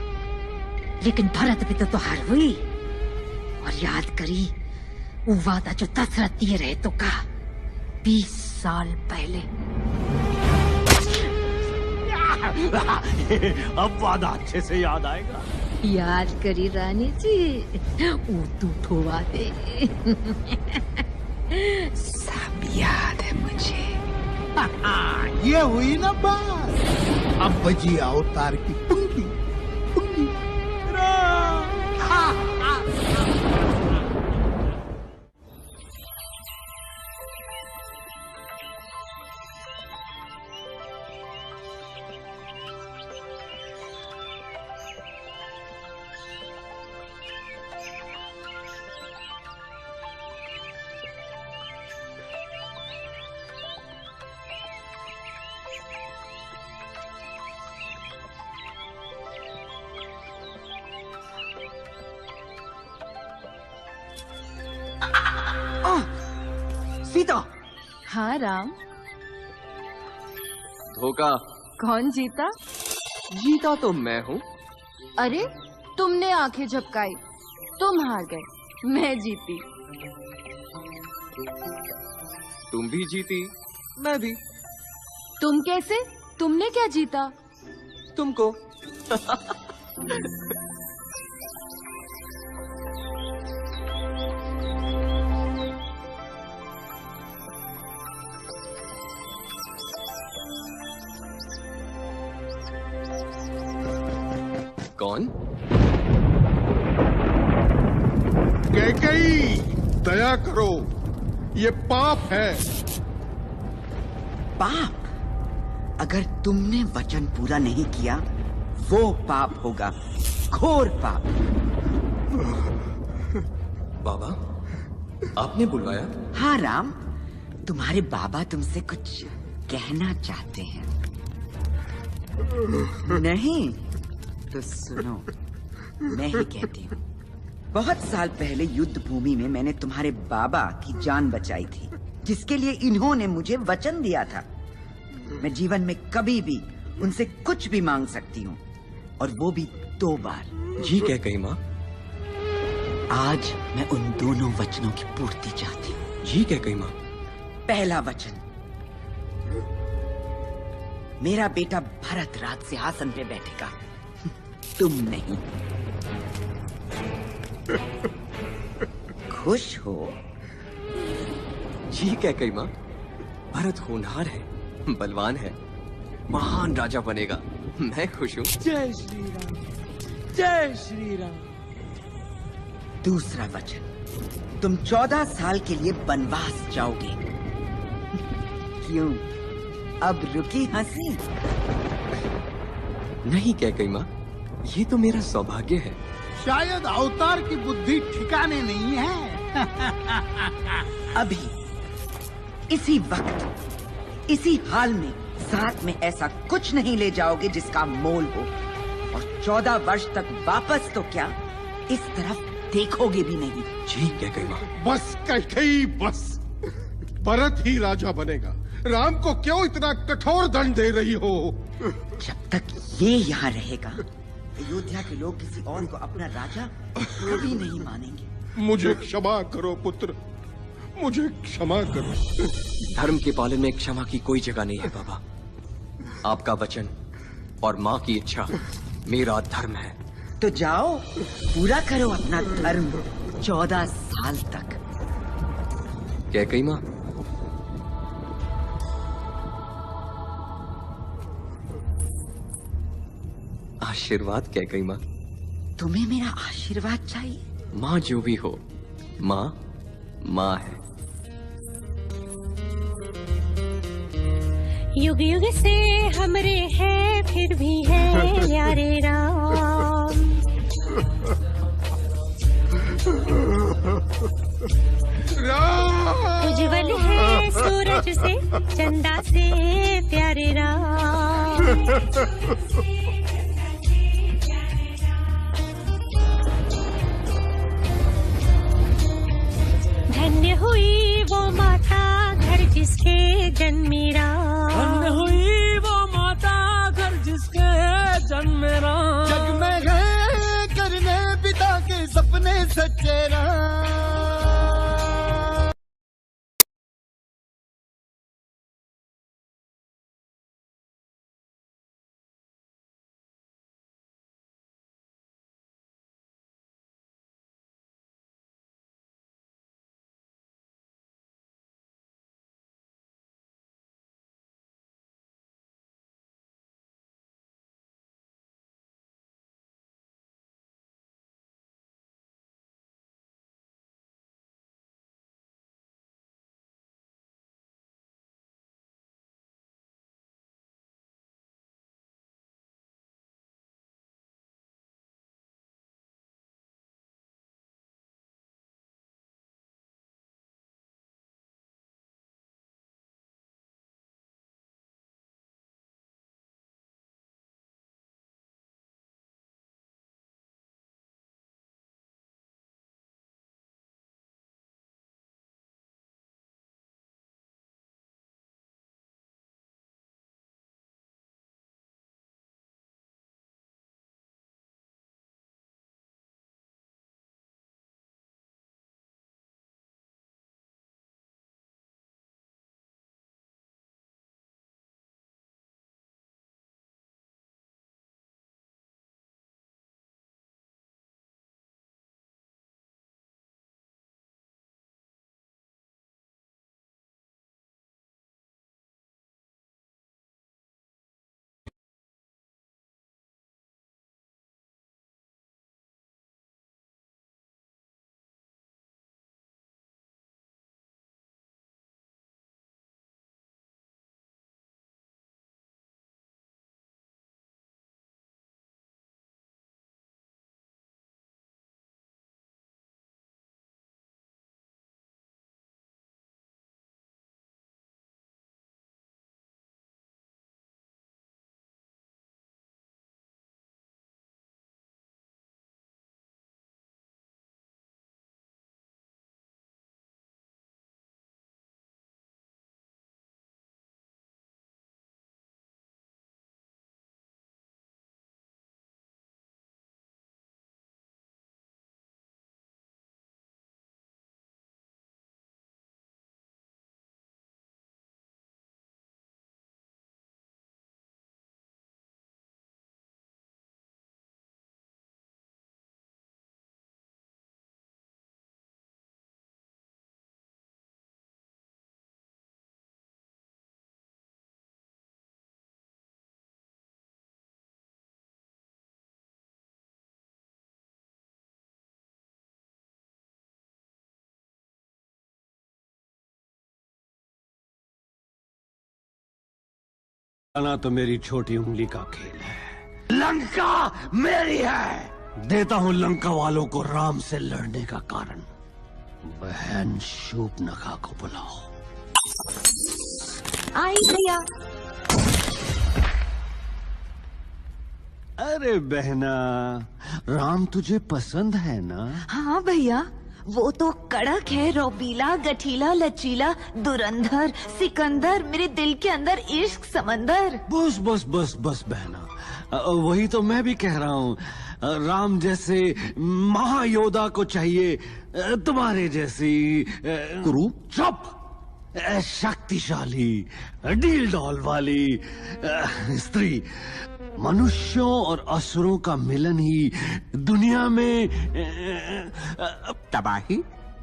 Speaker 12: लेकिन भरत भी तो हार हुई और याद करी वो वादा जो दशरथ दिए रहे तो का 20 साल पहले।
Speaker 3: अब वादा अच्छे से याद आएगा।
Speaker 12: याद करी रानी जी, वो तू वादे
Speaker 21: सब याद है मुझे।
Speaker 6: ये हुई ना बात। अब बजी अवतार की पुंगी पुंगी।
Speaker 21: सीता।
Speaker 20: हाँ राम।
Speaker 13: धोखा।
Speaker 20: कौन जीता?
Speaker 13: जीता तो मैं हूँ।
Speaker 20: अरे तुमने आंखें झपकाई, तुम हार गए, मैं जीती।
Speaker 13: तुम भी जीती, मैं भी।
Speaker 20: तुम कैसे? तुमने क्या जीता?
Speaker 13: तुमको। कौन?
Speaker 6: कैकेयी, दया करो, ये पाप है।
Speaker 21: पाप? अगर तुमने वचन पूरा नहीं किया वो पाप होगा, घोर पाप।
Speaker 13: बाबा, आपने बुलवाया?
Speaker 21: हाँ राम, तुम्हारे बाबा तुमसे कुछ कहना चाहते हैं। नहीं तो सुनो, मैं ही कहती हूँ। बहुत साल पहले युद्ध भूमि में मैंने तुम्हारे बाबा की जान बचाई थी, जिसके लिए इन्होंने मुझे वचन दिया था। मैं जीवन में कभी भी उनसे कुछ भी मांग सकती हूँ, और वो भी 2 बार।
Speaker 13: जी कैकेयी माँ।
Speaker 21: आज मैं उन दोनों वचनों की पूर्ति चाहती हूँ।
Speaker 13: जी कैकेयी माँ।
Speaker 21: पहला वचन, मेरा बेटा भरत राज सिंहासन पे बैठेगा, तुम नहीं। खुश हो?
Speaker 13: जी कैकेयी माँ। भरत होनहार है, बलवान है, महान राजा बनेगा, मैं खुश हूँ।
Speaker 5: जय श्री राम, जय श्री राम।
Speaker 21: दूसरा वचन, तुम 14 साल के लिए वनवास जाओगे। क्यों, अब रुकी हंसी?
Speaker 13: नहीं कैकेयी माँ, ये तो मेरा सौभाग्य है।
Speaker 6: शायद अवतार की बुद्धि ठिकाने नहीं है।
Speaker 21: अभी इसी वक्त इसी हाल में साथ में ऐसा कुछ नहीं ले जाओगे जिसका मोल हो, और 14 वर्ष तक वापस तो क्या, इस तरफ देखोगे भी नहीं।
Speaker 13: जी कैकेयी माँ।
Speaker 11: बस कैकेयी, बस। भरत ही राजा बनेगा। राम को क्यों इतना कठोर दंड दे रही हो?
Speaker 21: जब तक ये यहाँ रहेगा, अयोध्या के लोग किसी और को अपना राजा कभी नहीं मानेंगे।
Speaker 11: मुझे क्षमा करो पुत्र, मुझे क्षमा करो।
Speaker 13: धर्म के पालन में क्षमा की कोई जगह नहीं है बाबा। आपका वचन और माँ की इच्छा मेरा धर्म है।
Speaker 21: तो जाओ, पूरा करो अपना धर्म 14 साल तक।
Speaker 13: कैकेयी माँ। आशीर्वाद कैकेयी माँ।
Speaker 21: तुम्हें मेरा आशीर्वाद चाहिए?
Speaker 13: माँ जो भी हो, माँ माँ है।
Speaker 15: युग युग से हमरे हैं, फिर भी है प्यारे राम। उज्जवल है सूरज से, चंदा से प्यारे राम। धन्य हुई वो माता घर जिसके जन्मी राम।
Speaker 5: धन्य हुई वो माता घर जिसके
Speaker 1: सच्चे राम।
Speaker 3: ना तो मेरी छोटी उंगली का खेल है। लंका मेरी है। देता हूं लंका वालों को राम से लड़ने का कारण। बहन शूर्पणखा को बुलाओ।
Speaker 8: आई भैया।
Speaker 3: अरे बहना, राम तुझे पसंद है ना?
Speaker 8: हाँ भैया, वो तो कड़क है, रौबीला, गठीला, लचीला, दुरंधर, सिकंदर, मेरे दिल के अंदर इश्क समंदर।
Speaker 3: बस बस बस बस बहना, वही तो मैं भी कह रहा हूँ। राम जैसे महायोद्धा को चाहिए तुम्हारे जैसी
Speaker 2: गुरु
Speaker 3: चुप शक्तिशाली डील डॉल वाली स्त्री। मनुष्यों और असुरों का मिलन ही दुनिया में
Speaker 2: तबाही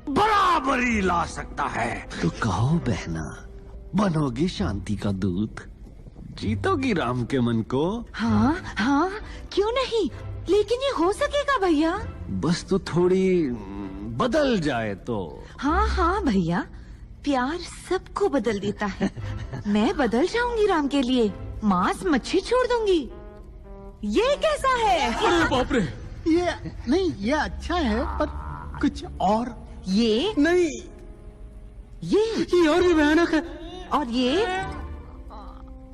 Speaker 3: बराबरी ला सकता है। तो कहो बहना, बनोगी शांति का दूत? जीतोगी राम के मन को?
Speaker 8: हाँ हाँ, क्यों नहीं, लेकिन ये हो सकेगा भैया?
Speaker 3: बस तो थोड़ी बदल जाए तो।
Speaker 8: हाँ हाँ भैया, प्यार सबको बदल देता है। मैं बदल जाऊंगी राम के लिए, मांस मच्छी छोड़ दूंगी। ये कैसा है?
Speaker 11: अरे बाप रे!
Speaker 6: ये नहीं, ये अच्छा है, पर कुछ और।
Speaker 8: ये
Speaker 11: नहीं,
Speaker 8: ये
Speaker 11: और भी भयानक है।
Speaker 8: और ये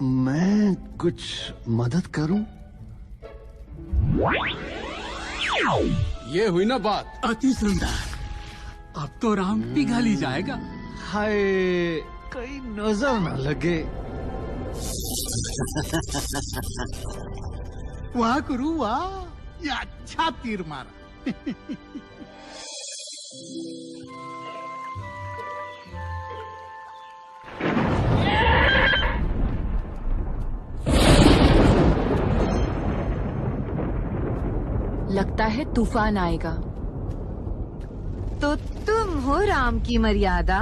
Speaker 3: मैं कुछ मदद करूं?
Speaker 11: ये हुई ना बात।
Speaker 14: अति सुंदर, अब तो राम पिघल ही जाएगा।
Speaker 3: हाय, कहीं नजर न लगे।
Speaker 6: वाह गुरु वाह, ये अच्छा तीर मारा।
Speaker 20: लगता है तूफान आएगा।
Speaker 8: तो तुम हो राम की मर्यादा।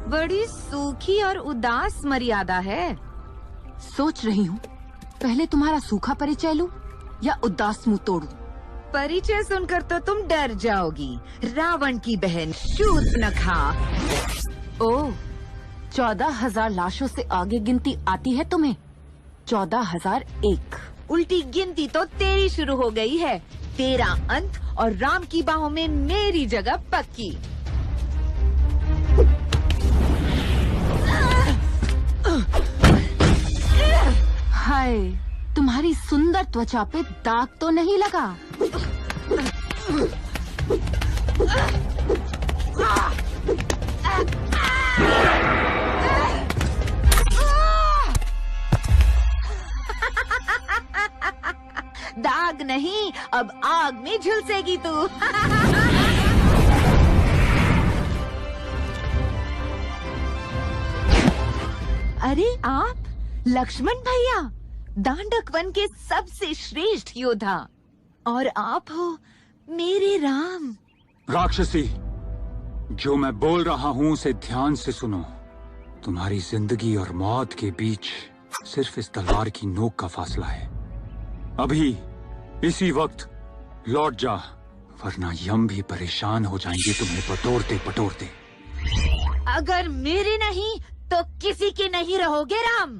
Speaker 8: बड़ी सूखी और उदास मर्यादा है।
Speaker 20: सोच रही हूँ पहले तुम्हारा सूखा परिचय लूं या उदास मुंह तोड़ूं।
Speaker 8: परिचय सुनकर तो तुम डर जाओगी। रावण की बहन शूर्पणखा।
Speaker 20: ओह, 14,000 लाशों से आगे गिनती आती है तुम्हें? 14,001।
Speaker 8: उल्टी गिनती तो तेरी शुरू हो गई है। तेरा अंत और राम की बाहों में मेरी जगह पक्की।
Speaker 20: हाय, तुम्हारी सुंदर त्वचा पे दाग तो नहीं लगा?
Speaker 8: दाग नहीं, अब आग में झुलसेगी तू। अरे आप लक्ष्मण भैया, दांडक वन के सबसे श्रेष्ठ योद्धा, और आप हो मेरे राम।
Speaker 4: राक्षसी, जो मैं बोल रहा हूँ उसे ध्यान से सुनो। तुम्हारी जिंदगी और मौत के बीच सिर्फ इस तलवार की नोक का फासला है। अभी इसी वक्त लौट जा, वरना यम भी परेशान हो जाएंगे तुम्हें पटोरते पटोरते।
Speaker 8: अगर मेरे नहीं तो किसी के नहीं रहोगे राम।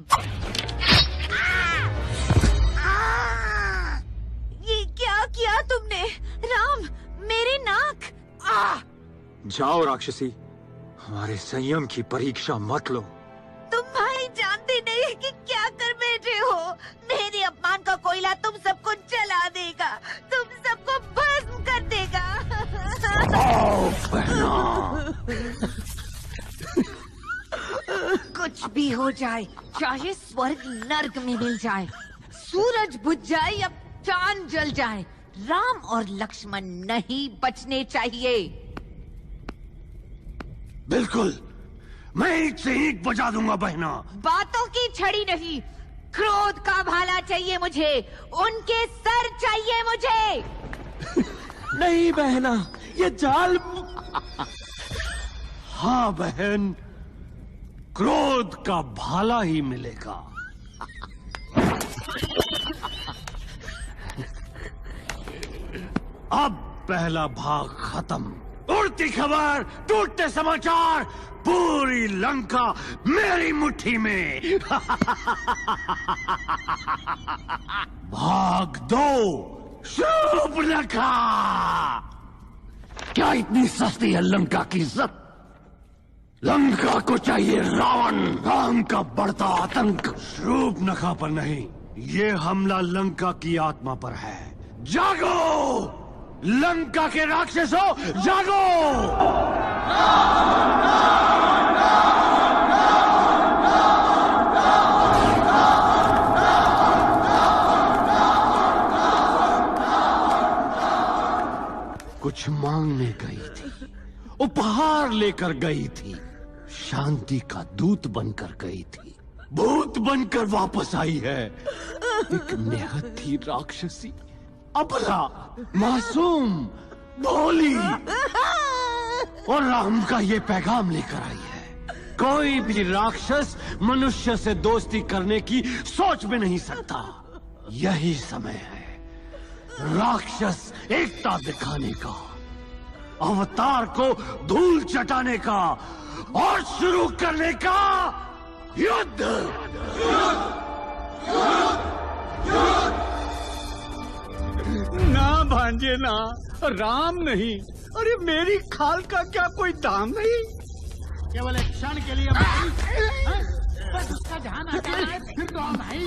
Speaker 8: ये क्या किया तुमने राम? मेरी नाक।
Speaker 4: जाओ राक्षसी, हमारे संयम की परीक्षा मत लो।
Speaker 8: तुम भाई जानते नहीं कि क्या कर बैठे हो। मेरे अपमान का कोयला तुम सबको जला देगा, तुम सबको भस्म कर देगा। कुछ भी हो जाए, चाहे स्वर्ग नर्क में मिल जाए, सूरज बुझ जाए या चांद जल जाए, राम और लक्ष्मण नहीं बचने चाहिए।
Speaker 3: बिल्कुल, मैं ईंट से ईंट बजा दूंगा बहना।
Speaker 8: बातों की छड़ी नहीं, क्रोध का भाला चाहिए मुझे। उनके सर चाहिए मुझे।
Speaker 5: नहीं बहना, ये जाल।
Speaker 3: हाँ बहन, क्रोध का भाला ही मिलेगा। अब पहला भाग खत्म। उड़ती खबर, टूटते समाचार, पूरी लंका मेरी मुट्ठी में। भाग 2, शूर्पणखा। क्या इतनी सस्ती है लंका की इज्जत? लंका को चाहिए रावण, राम का बढ़ता आतंक। शूर्पणखा पर नहीं, ये हमला लंका की आत्मा पर है। जागो लंका के राक्षसों, जागो! कुछ मांगने गई थी, उपहार लेकर गई थी, शांति का दूत बनकर गई थी, भूत बनकर वापस आई है। एक निहत्थी राक्षसी, अबला, मासूम, भोली, और राम का ये पैगाम लेकर आई है। कोई भी राक्षस मनुष्य से दोस्ती करने की सोच भी नहीं सकता। यही समय है राक्षस एकता दिखाने का, अवतार को धूल चटाने का और शुरू करने का युद्ध।
Speaker 14: ना भांजे ना, राम नहीं। अरे मेरी खाल का क्या कोई दाम नहीं?
Speaker 6: केवल एक क्षण के लिए बस उसका ध्यान आता है, फिर तो हम भाई।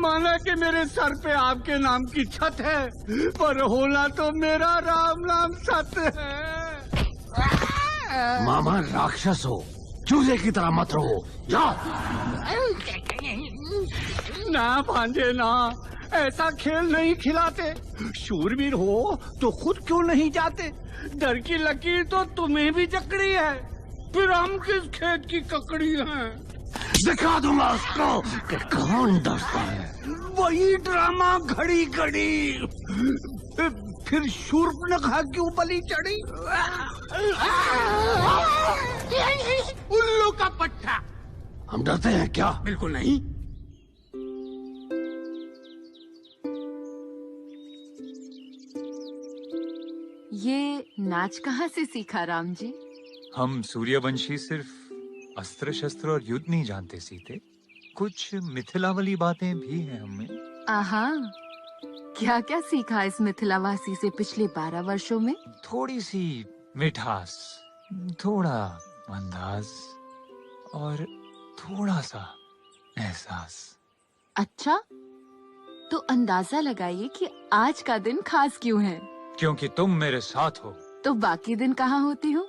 Speaker 14: माना कि मेरे सर पे आपके नाम की छत है, पर होना तो मेरा राम नाम सत्य है।
Speaker 3: मामा राक्षस हो, चूहे की तरह मत रहो, जाओ।
Speaker 14: ना भांजे ना, ऐसा खेल नहीं खिलाते। शूरवीर हो तो खुद क्यों नहीं जाते? डर की लकीर तो तुम्हें भी जकड़ी है, फिर हम किस खेत की ककड़ी हैं?
Speaker 2: दिखा दूंगा उसको कि कौन डरता है।
Speaker 14: वही ड्रामा घड़ी घड़ी, फिर शूर्पणखा क्यों बलि चढ़ी?
Speaker 6: उल्लू का पट्टा।
Speaker 2: हम डरते हैं क्या?
Speaker 6: बिल्कुल नहीं।
Speaker 20: ये नाच कहाँ से सीखा राम जी?
Speaker 4: हम सूर्यवंशी सिर्फ अस्त्र शस्त्र और युद्ध नहीं जानते सीते, कुछ मिथिलावली बातें भी हैं हमें।
Speaker 20: आहा, क्या क्या सीखा इस मिथिलावासी से पिछले 12 वर्षों में?
Speaker 4: थोड़ी सी मिठास, थोड़ा अंदाज और थोड़ा सा एहसास।
Speaker 20: अच्छा, तो अंदाजा लगाइए कि आज का दिन खास क्यों है?
Speaker 4: क्योंकि तुम मेरे साथ हो।
Speaker 20: तो बाकी दिन कहाँ होती हो?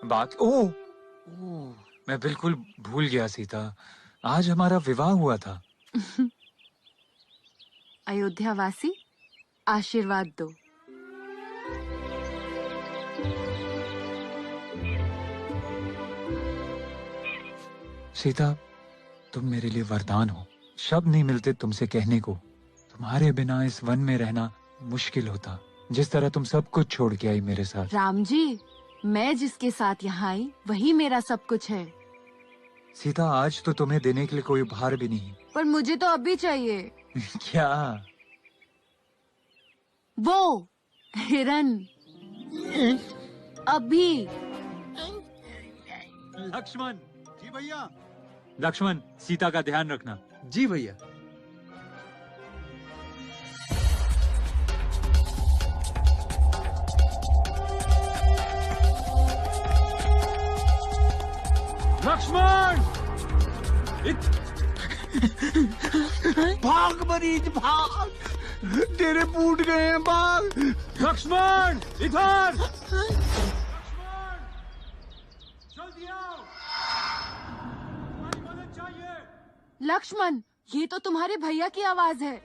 Speaker 4: मैं बिल्कुल भूल गया सीता, आज हमारा विवाह हुआ था।
Speaker 20: अयोध्यावासी, आशीर्वाद दो।
Speaker 4: सीता, तुम मेरे लिए वरदान हो। शब्द नहीं मिलते तुमसे कहने को। तुम्हारे बिना इस वन में रहना मुश्किल होता, जिस तरह तुम सब कुछ छोड़ के आई मेरे साथ।
Speaker 20: राम जी, मैं जिसके साथ यहाँ आई वही मेरा सब कुछ है।
Speaker 4: सीता, आज तो तुम्हें देने के लिए कोई उपहार भी नहीं।
Speaker 20: पर मुझे तो अभी चाहिए।
Speaker 4: क्या?
Speaker 20: वो हिरन, अभी।
Speaker 4: लक्ष्मण।
Speaker 6: जी भैया।
Speaker 4: लक्ष्मण, सीता का ध्यान रखना।
Speaker 5: जी भैया।
Speaker 14: लक्ष्मण! भाग मरीज भाग, तेरे बूट गए हैं बाल। लक्ष्मण इधर!
Speaker 4: जल्दी आओ, तुम्हारी मदद चाहिए।
Speaker 20: लक्ष्मण, ये तो तुम्हारे भैया की आवाज है।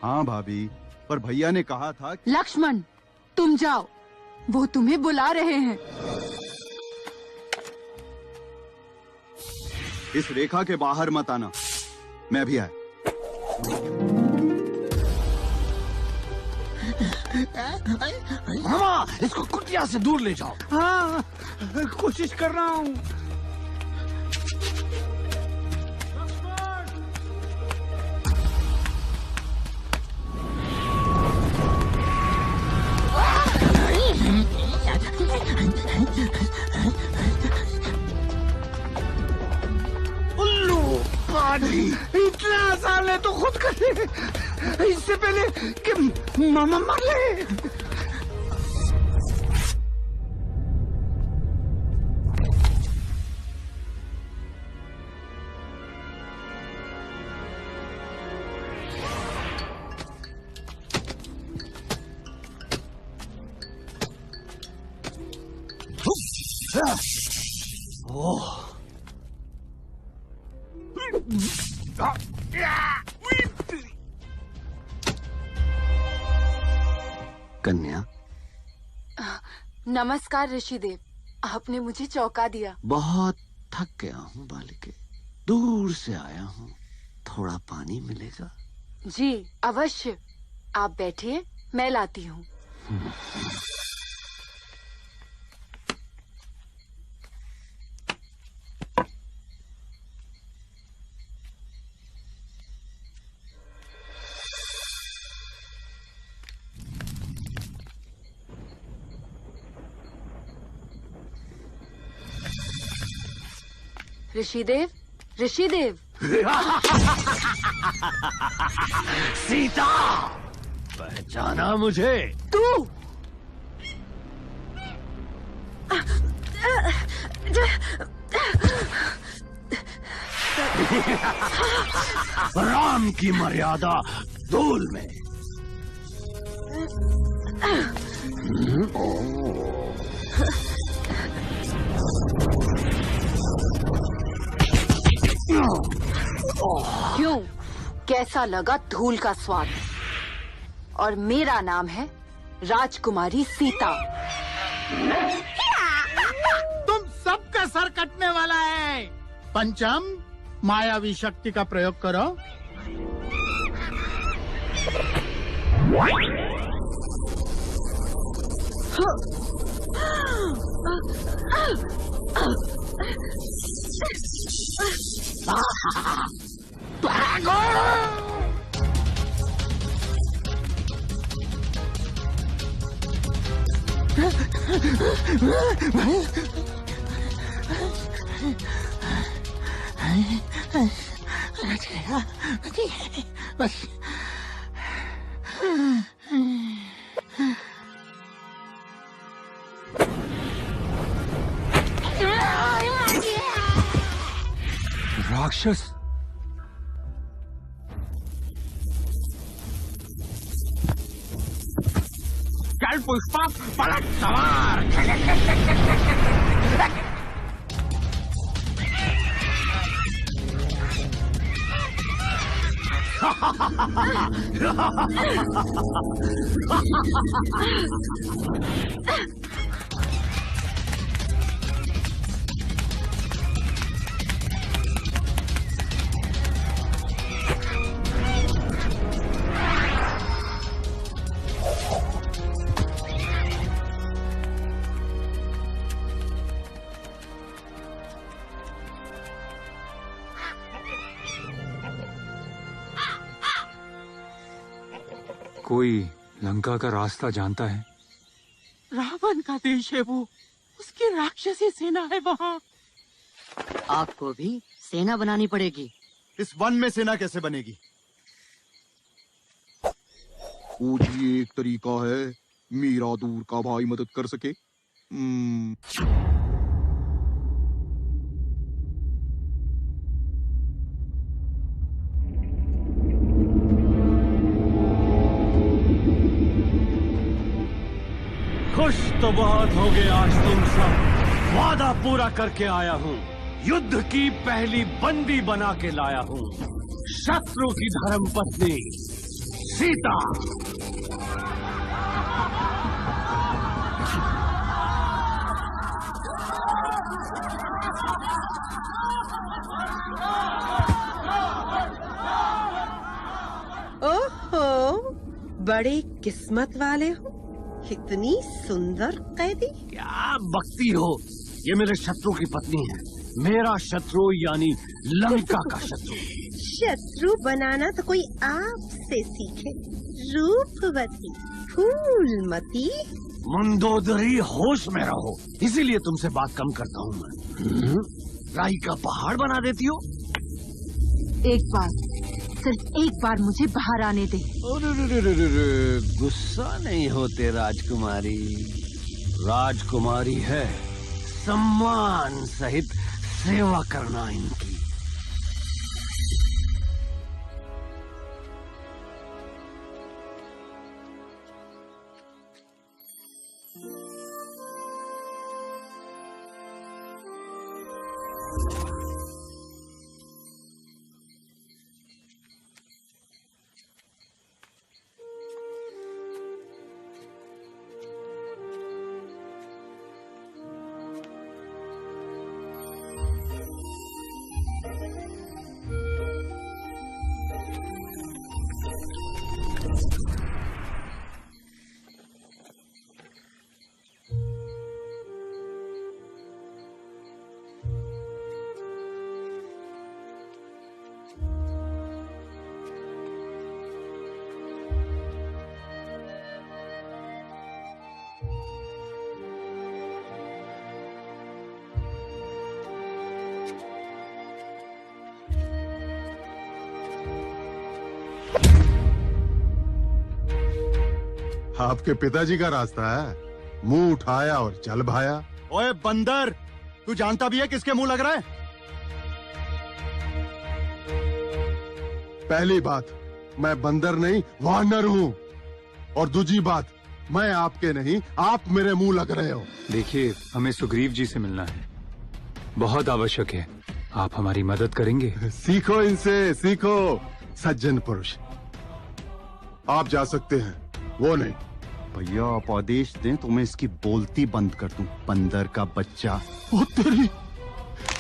Speaker 9: हाँ भाभी, पर भैया ने कहा था।
Speaker 20: लक्ष्मण, तुम जाओ, वो तुम्हें बुला रहे हैं।
Speaker 9: इस रेखा के बाहर मत आना, मैं भी आया।
Speaker 2: मामा, इसको कुटिया से दूर ले जाओ।
Speaker 14: हाँ, कोशिश कर रहा हूँ। इतना आसान है तो खुद कर ले, इससे पहले कि मामा मर ले।
Speaker 2: कन्या,
Speaker 20: नमस्कार ऋषिदेव, आपने मुझे चौंका दिया।
Speaker 2: बहुत थक गया हूँ बालिके, दूर से आया हूँ, थोड़ा पानी मिलेगा?
Speaker 20: जी अवश्य, आप बैठिए, मैं लाती हूँ। ऋषिदेव, ऋषिदेव।
Speaker 2: सीता, पहचाना मुझे?
Speaker 20: तू?
Speaker 2: राम की मर्यादा धूल में।
Speaker 20: क्यों, कैसा लगा धूल का स्वाद? और मेरा नाम है राजकुमारी सीता।
Speaker 6: तुम सबका सर कटने वाला है। पंचम, मायावी शक्ति का प्रयोग करो। बस
Speaker 4: राक्षस,
Speaker 16: चल पुष्पा, पलट सवार।
Speaker 4: कोई लंका का रास्ता जानता है?
Speaker 16: रावण का देश है वो, उसकी राक्षसी सेना है वहाँ।
Speaker 17: आपको भी सेना बनानी पड़ेगी।
Speaker 9: इस वन में सेना कैसे बनेगी? पूछिए, एक तरीका है, मीरा दूर का भाई मदद कर सके।
Speaker 3: खुश तो बहुत हो गए आज तुम सब। वादा पूरा करके आया हूँ, युद्ध की पहली बंदी बना के लाया हूँ, शत्रु की धर्म पत्नी सीता।
Speaker 19: ओहो, बड़ी किस्मत वाले हो, इतनी सुंदर कैदी।
Speaker 3: क्या बकती हो, ये मेरे शत्रु की पत्नी है। मेरा शत्रु यानी लंका का शत्रु।
Speaker 19: शत्रु बनाना तो कोई आपसे सीखे। रूपवती, फूलमती।
Speaker 3: मंदोदरी, होश में रहो, इसीलिए तुमसे बात कम करता हूँ मैं। राई का पहाड़ बना देती हो।
Speaker 20: एक बार, सिर्फ एक बार मुझे बाहर आने दे।
Speaker 3: गुस्सा नहीं होते राजकुमारी। राजकुमारी है, सम्मान सहित सेवा करना इनकी।
Speaker 11: आपके पिताजी का रास्ता है, मुंह उठाया और चल भाया।
Speaker 9: ओए बंदर, तू जानता भी है किसके मुंह लग रहा है?
Speaker 11: पहली बात, मैं बंदर नहीं वानर हूँ, और दूसरी बात, मैं आपके नहीं, आप मेरे मुंह लग रहे हो।
Speaker 4: देखिए, हमें सुग्रीव जी से मिलना है, बहुत आवश्यक है। आप हमारी मदद करेंगे?
Speaker 11: सीखो इनसे, सीखो सज्जन पुरुष। आप जा सकते हैं, वो नहीं। भैया आप आदेश दें तो मैं इसकी बोलती बंद कर दूं। बंदर का बच्चा। ओ तेरी,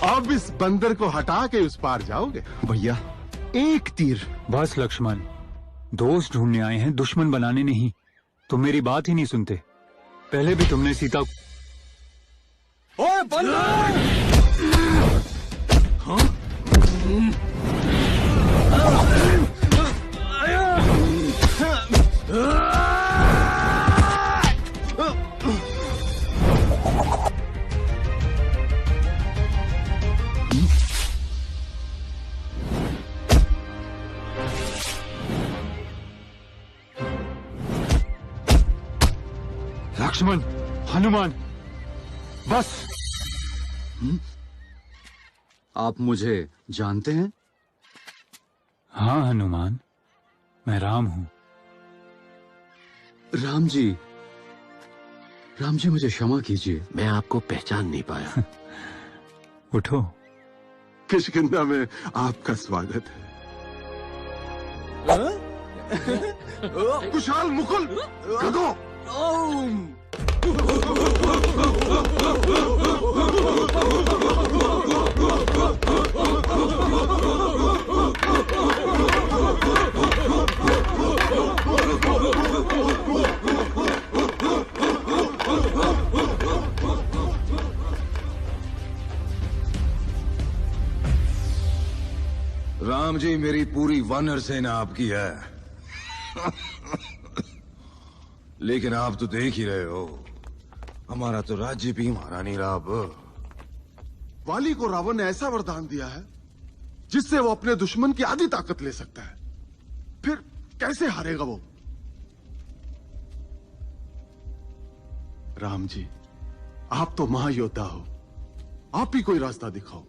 Speaker 11: अब इस बंदर को हटा के उस पार जाओगे? भैया एक तीर।
Speaker 4: बस लक्ष्मण, दोस्त ढूंढने आए हैं, दुश्मन बनाने नहीं। तुम मेरी बात ही नहीं सुनते। पहले भी तुमने सीता।
Speaker 3: ओए बंदर!
Speaker 4: लक्ष्मण, हनुमान, बस।
Speaker 9: आप मुझे जानते हैं?
Speaker 4: हाँ हनुमान, मैं राम हूं।
Speaker 9: राम जी मुझे क्षमा कीजिए, मैं आपको पहचान नहीं पाया।
Speaker 4: उठो।
Speaker 11: किष्किंधा में आपका स्वागत है। कुशाल, मुकुल, गदो।
Speaker 10: राम जी, मेरी पूरी वानर सेना आपकी है। लेकिन आप तो देख ही रहे हो, हमारा तो राज्य भी हमारा नहीं रहा अब।
Speaker 11: वाली को रावण ने ऐसा वरदान दिया है जिससे वो अपने दुश्मन की आधी ताकत ले सकता है। फिर कैसे हारेगा वो? राम जी, आप तो महायोद्धा हो, आप ही कोई रास्ता दिखाओ।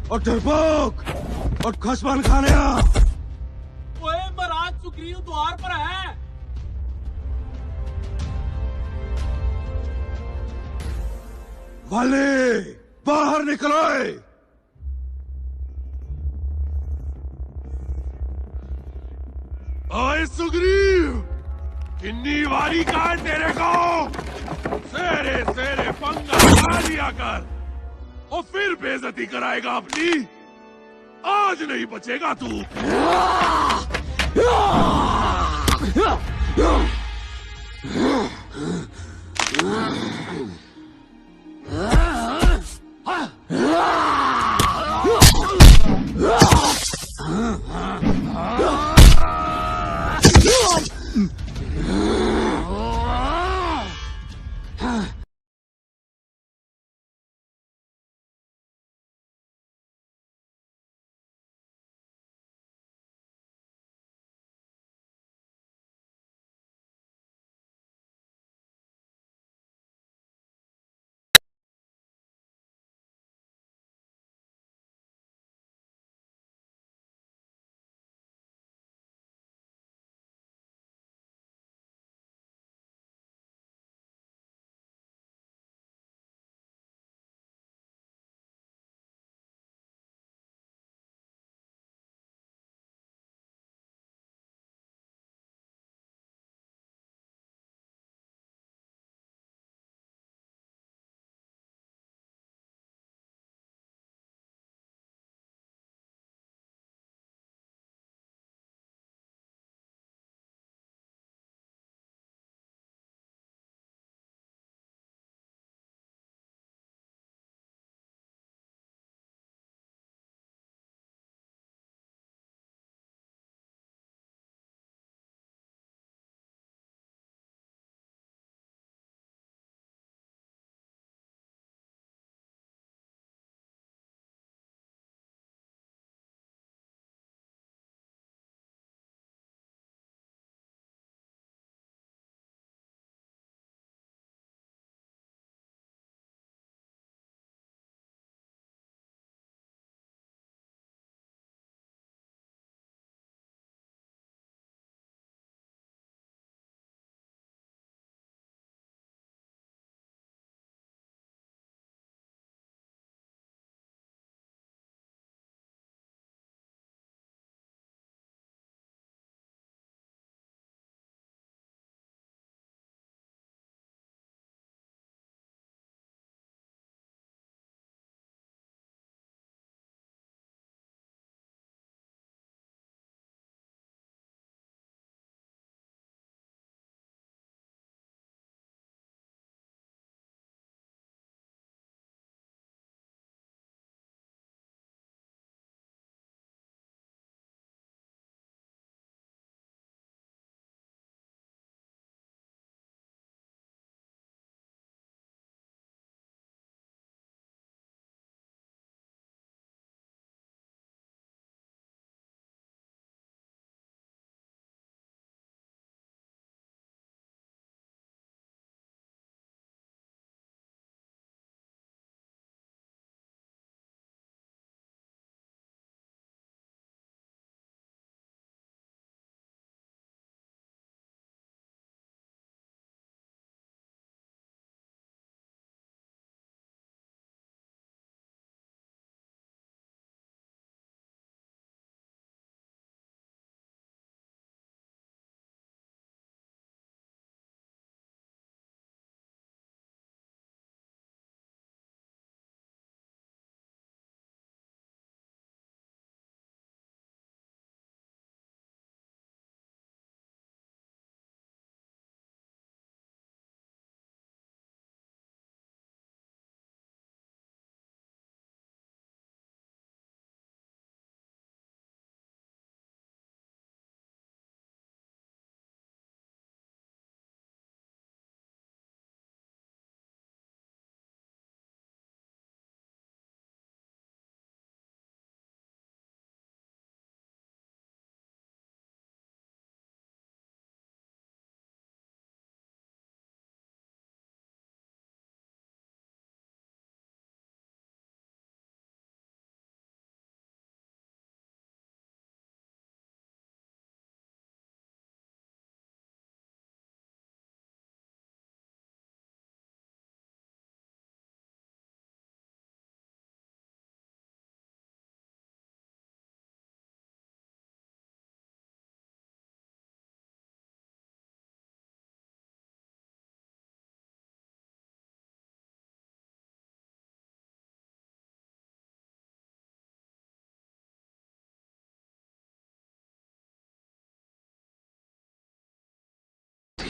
Speaker 3: और डरपोक और खसमान खाने आ।
Speaker 5: ओए महाराज, सुग्रीव द्वार पर है।
Speaker 3: वाले, बाहर निकलो।
Speaker 11: ओए सुग्रीव, किन्नी वारी का है तेरे को? सेरे सेरे पंगा खा लिया कर और फिर बेइज्जती कराएगा अपनी। आज नहीं बचेगा तू।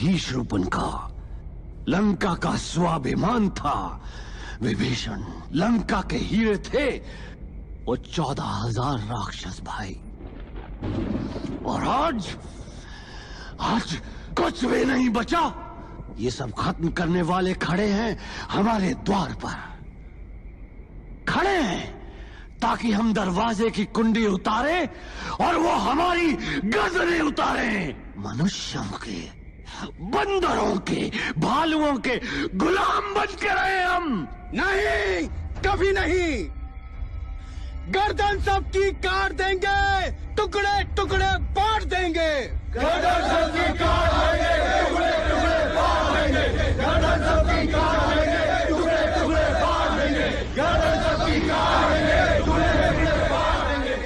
Speaker 2: ही शूर्पण का लंका का स्वाभिमान था। विभीषण लंका के हीरे थे, वो 14,000 राक्षस भाई। और आज कुछ भी नहीं बचा। ये सब खत्म करने वाले खड़े हैं हमारे द्वार पर, खड़े हैं ताकि हम दरवाजे की कुंडी उतारे और वो हमारी गजरें उतारे। मनुष्यों के, बंदरों के, भालुओं के गुलाम बन के रहे हम।
Speaker 5: नहीं, कभी नहीं। गर्दन सबकी काट देंगे, टुकड़े टुकड़े बांट देंगे। गर्दन सबकी काट देंगे, टुकड़े टुकड़े बांट देंगे। गर्दन सबकी काट देंगे, टुकड़े टुकड़े बांट देंगे। गर्दन सबकी काट देंगे, टुकड़े टुकड़े बांट देंगे।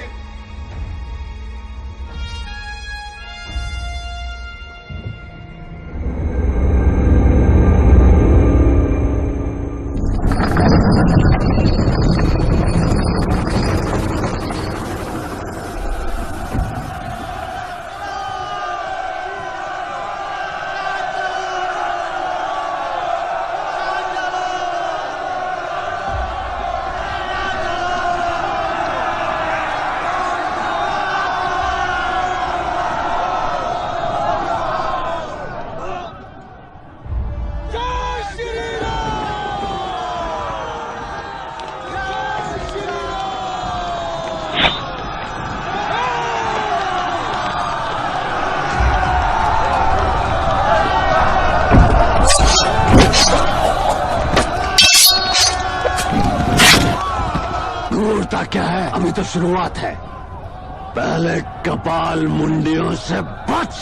Speaker 2: क्या है? अभी तो शुरुआत है। पहले कपाल मुंडियों से बच।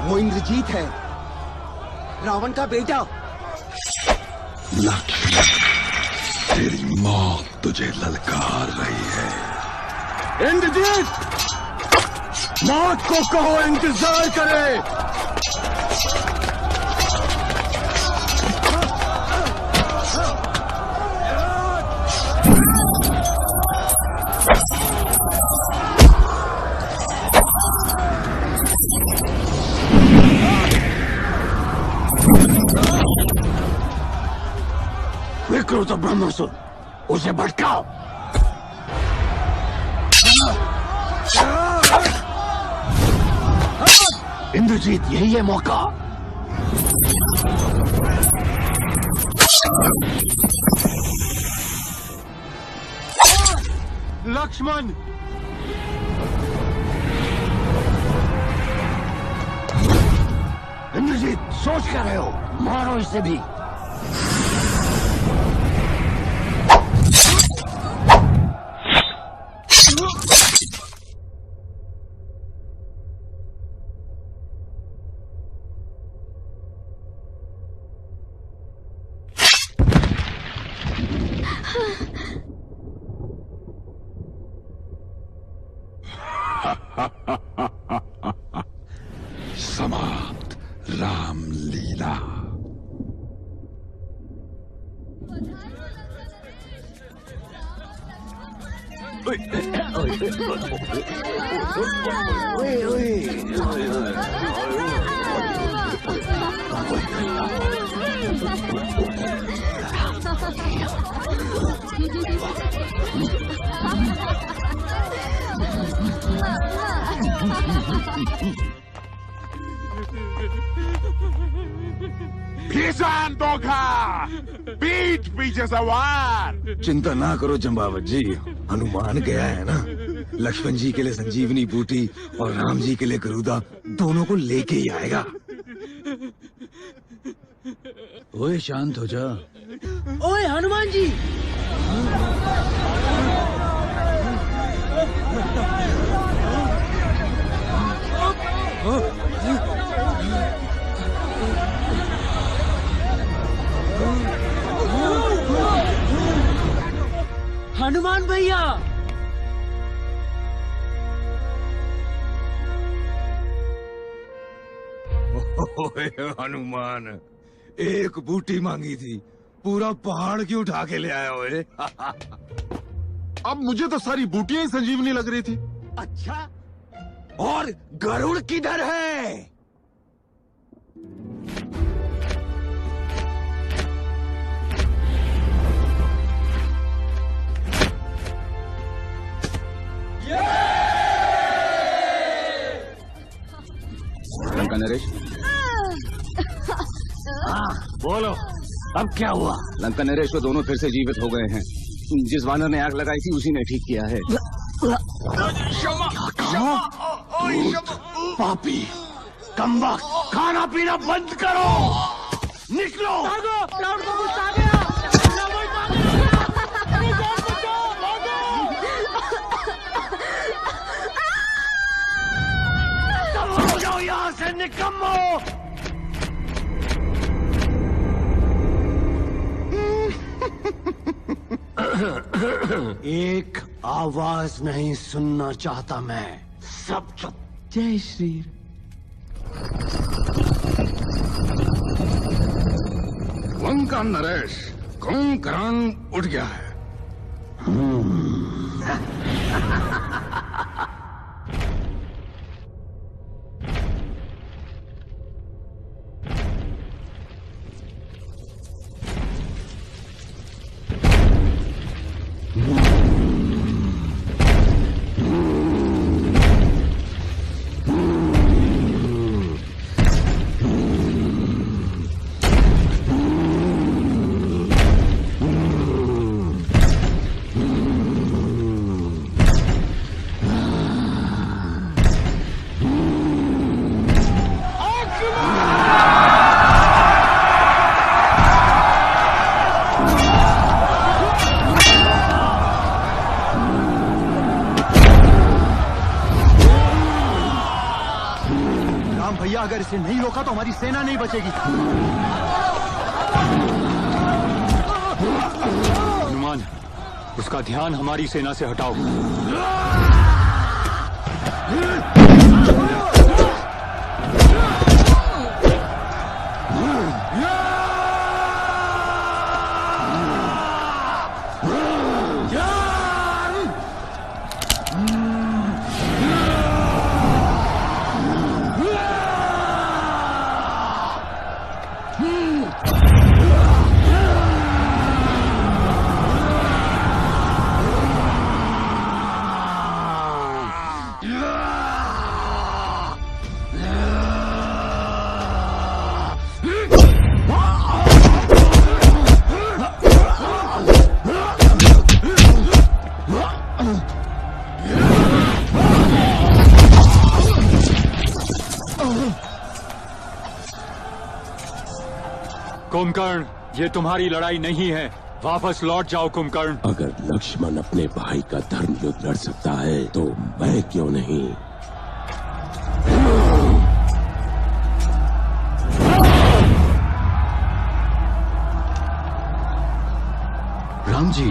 Speaker 5: वो इंद्रजीत है, रावण का बेटा।
Speaker 10: लक्ष्मण, तेरी मौत तुझे ललकार रही है।
Speaker 5: इंद्रजीत, मौत को कहो इंतजार करे।
Speaker 2: विकृत ब्रह्मासुर, उसे भटकाओ। इंद्रजीत, यही है मौका।
Speaker 5: लक्ष्मण,
Speaker 2: इंद्रजीत, सोच कर रहे हो? मारो इसे भी।
Speaker 10: समाप्त राम लीला।
Speaker 11: भीषण धोखा, पीठ पीछे सवार।
Speaker 10: चिंता ना करो जंबावत जी, हनुमान गया है ना। लक्ष्मण जी के लिए संजीवनी बूटी और राम जी के लिए गरुदा, दोनों को लेके ही आएगा।
Speaker 18: ओए शांत हो जा।
Speaker 17: ओए हनुमान जी, हनुमान भैया।
Speaker 10: ओए हनुमान, एक बूटी मांगी थी, पूरा पहाड़ क्यों उठा के ले आया ओए?
Speaker 9: अब मुझे तो सारी बूटियां ही संजीवनी लग रही थी।
Speaker 10: अच्छा, और गरुड़ किधर है?
Speaker 18: लंका नरेश,
Speaker 3: बोलो, अब क्या हुआ?
Speaker 18: लंका नरेश वो दोनों फिर से जीवित हो गए हैं। जिस वानर ने आग लगाई थी उसी ने ठीक किया है।
Speaker 3: पापी, कमबख्त, खाना पीना बंद करो, निकलो।
Speaker 1: रावण को गुस्सा आ गया। रावण आ गया। अपनी जान बचाओ, भागो।
Speaker 3: हो जाओ यहाँ से, निकम्मो। एक आवाज नहीं सुनना चाहता मैं, सब चुप।
Speaker 18: जय श्री
Speaker 10: लंका नरेश, कुंभकर्ण उठ गया है।
Speaker 18: भैया, अगर इसे नहीं रोका तो हमारी सेना नहीं बचेगी।
Speaker 4: हनुमान, उसका ध्यान हमारी सेना से हटाओ। कुंभकर्ण, ये तुम्हारी लड़ाई नहीं है, वापस लौट जाओ कुंभकर्ण।
Speaker 22: अगर लक्ष्मण अपने भाई का धर्म युद्ध लड़ सकता है तो मैं क्यों नहीं?
Speaker 4: राम जी,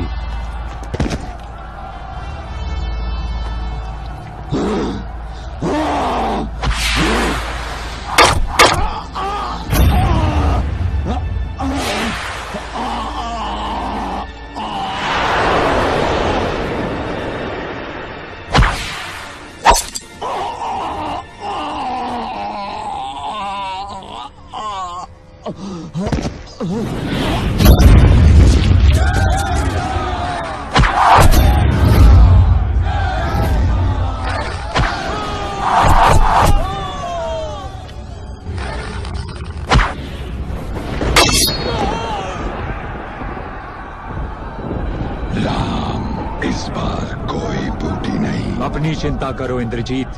Speaker 10: इस बार कोई बूटी नहीं।
Speaker 4: अपनी चिंता करो इंद्रजीत।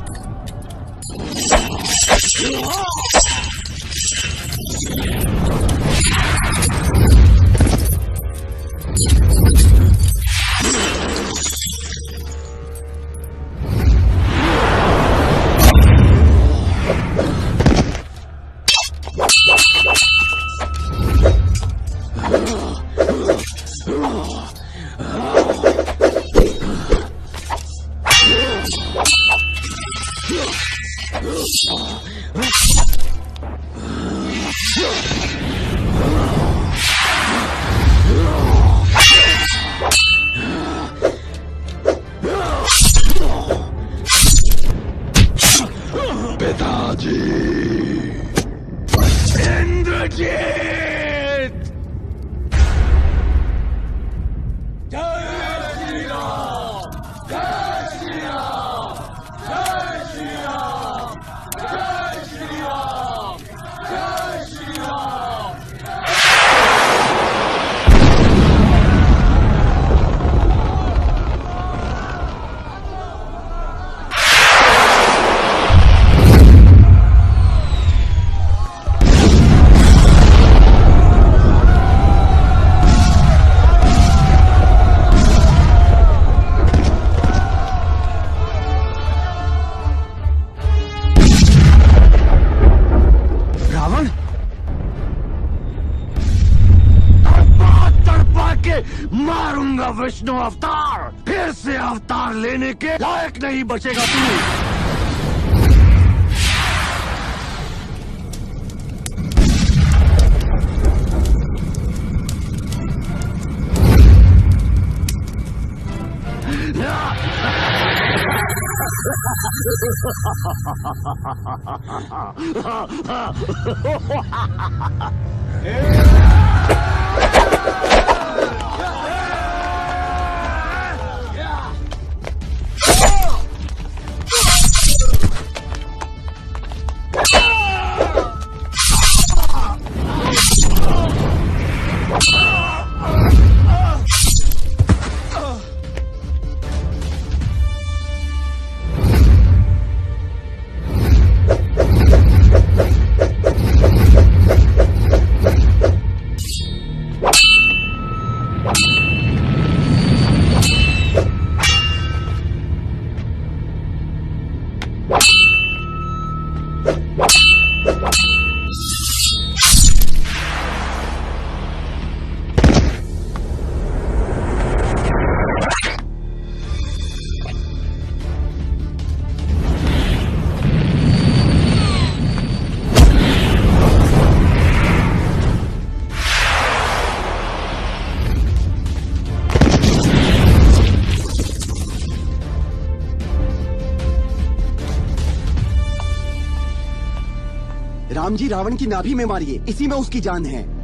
Speaker 3: जीत।
Speaker 1: जय श्री राम, जय श्री राम, जय श्री राम, जय श्री राम, जय श्री राम।
Speaker 3: मारूंगा विष्णु अवतार, फिर से अवतार लेने के लायक नहीं बचेगा तू।
Speaker 7: राम जी रावण की नाभि में मारिए, इसी में उसकी जान है।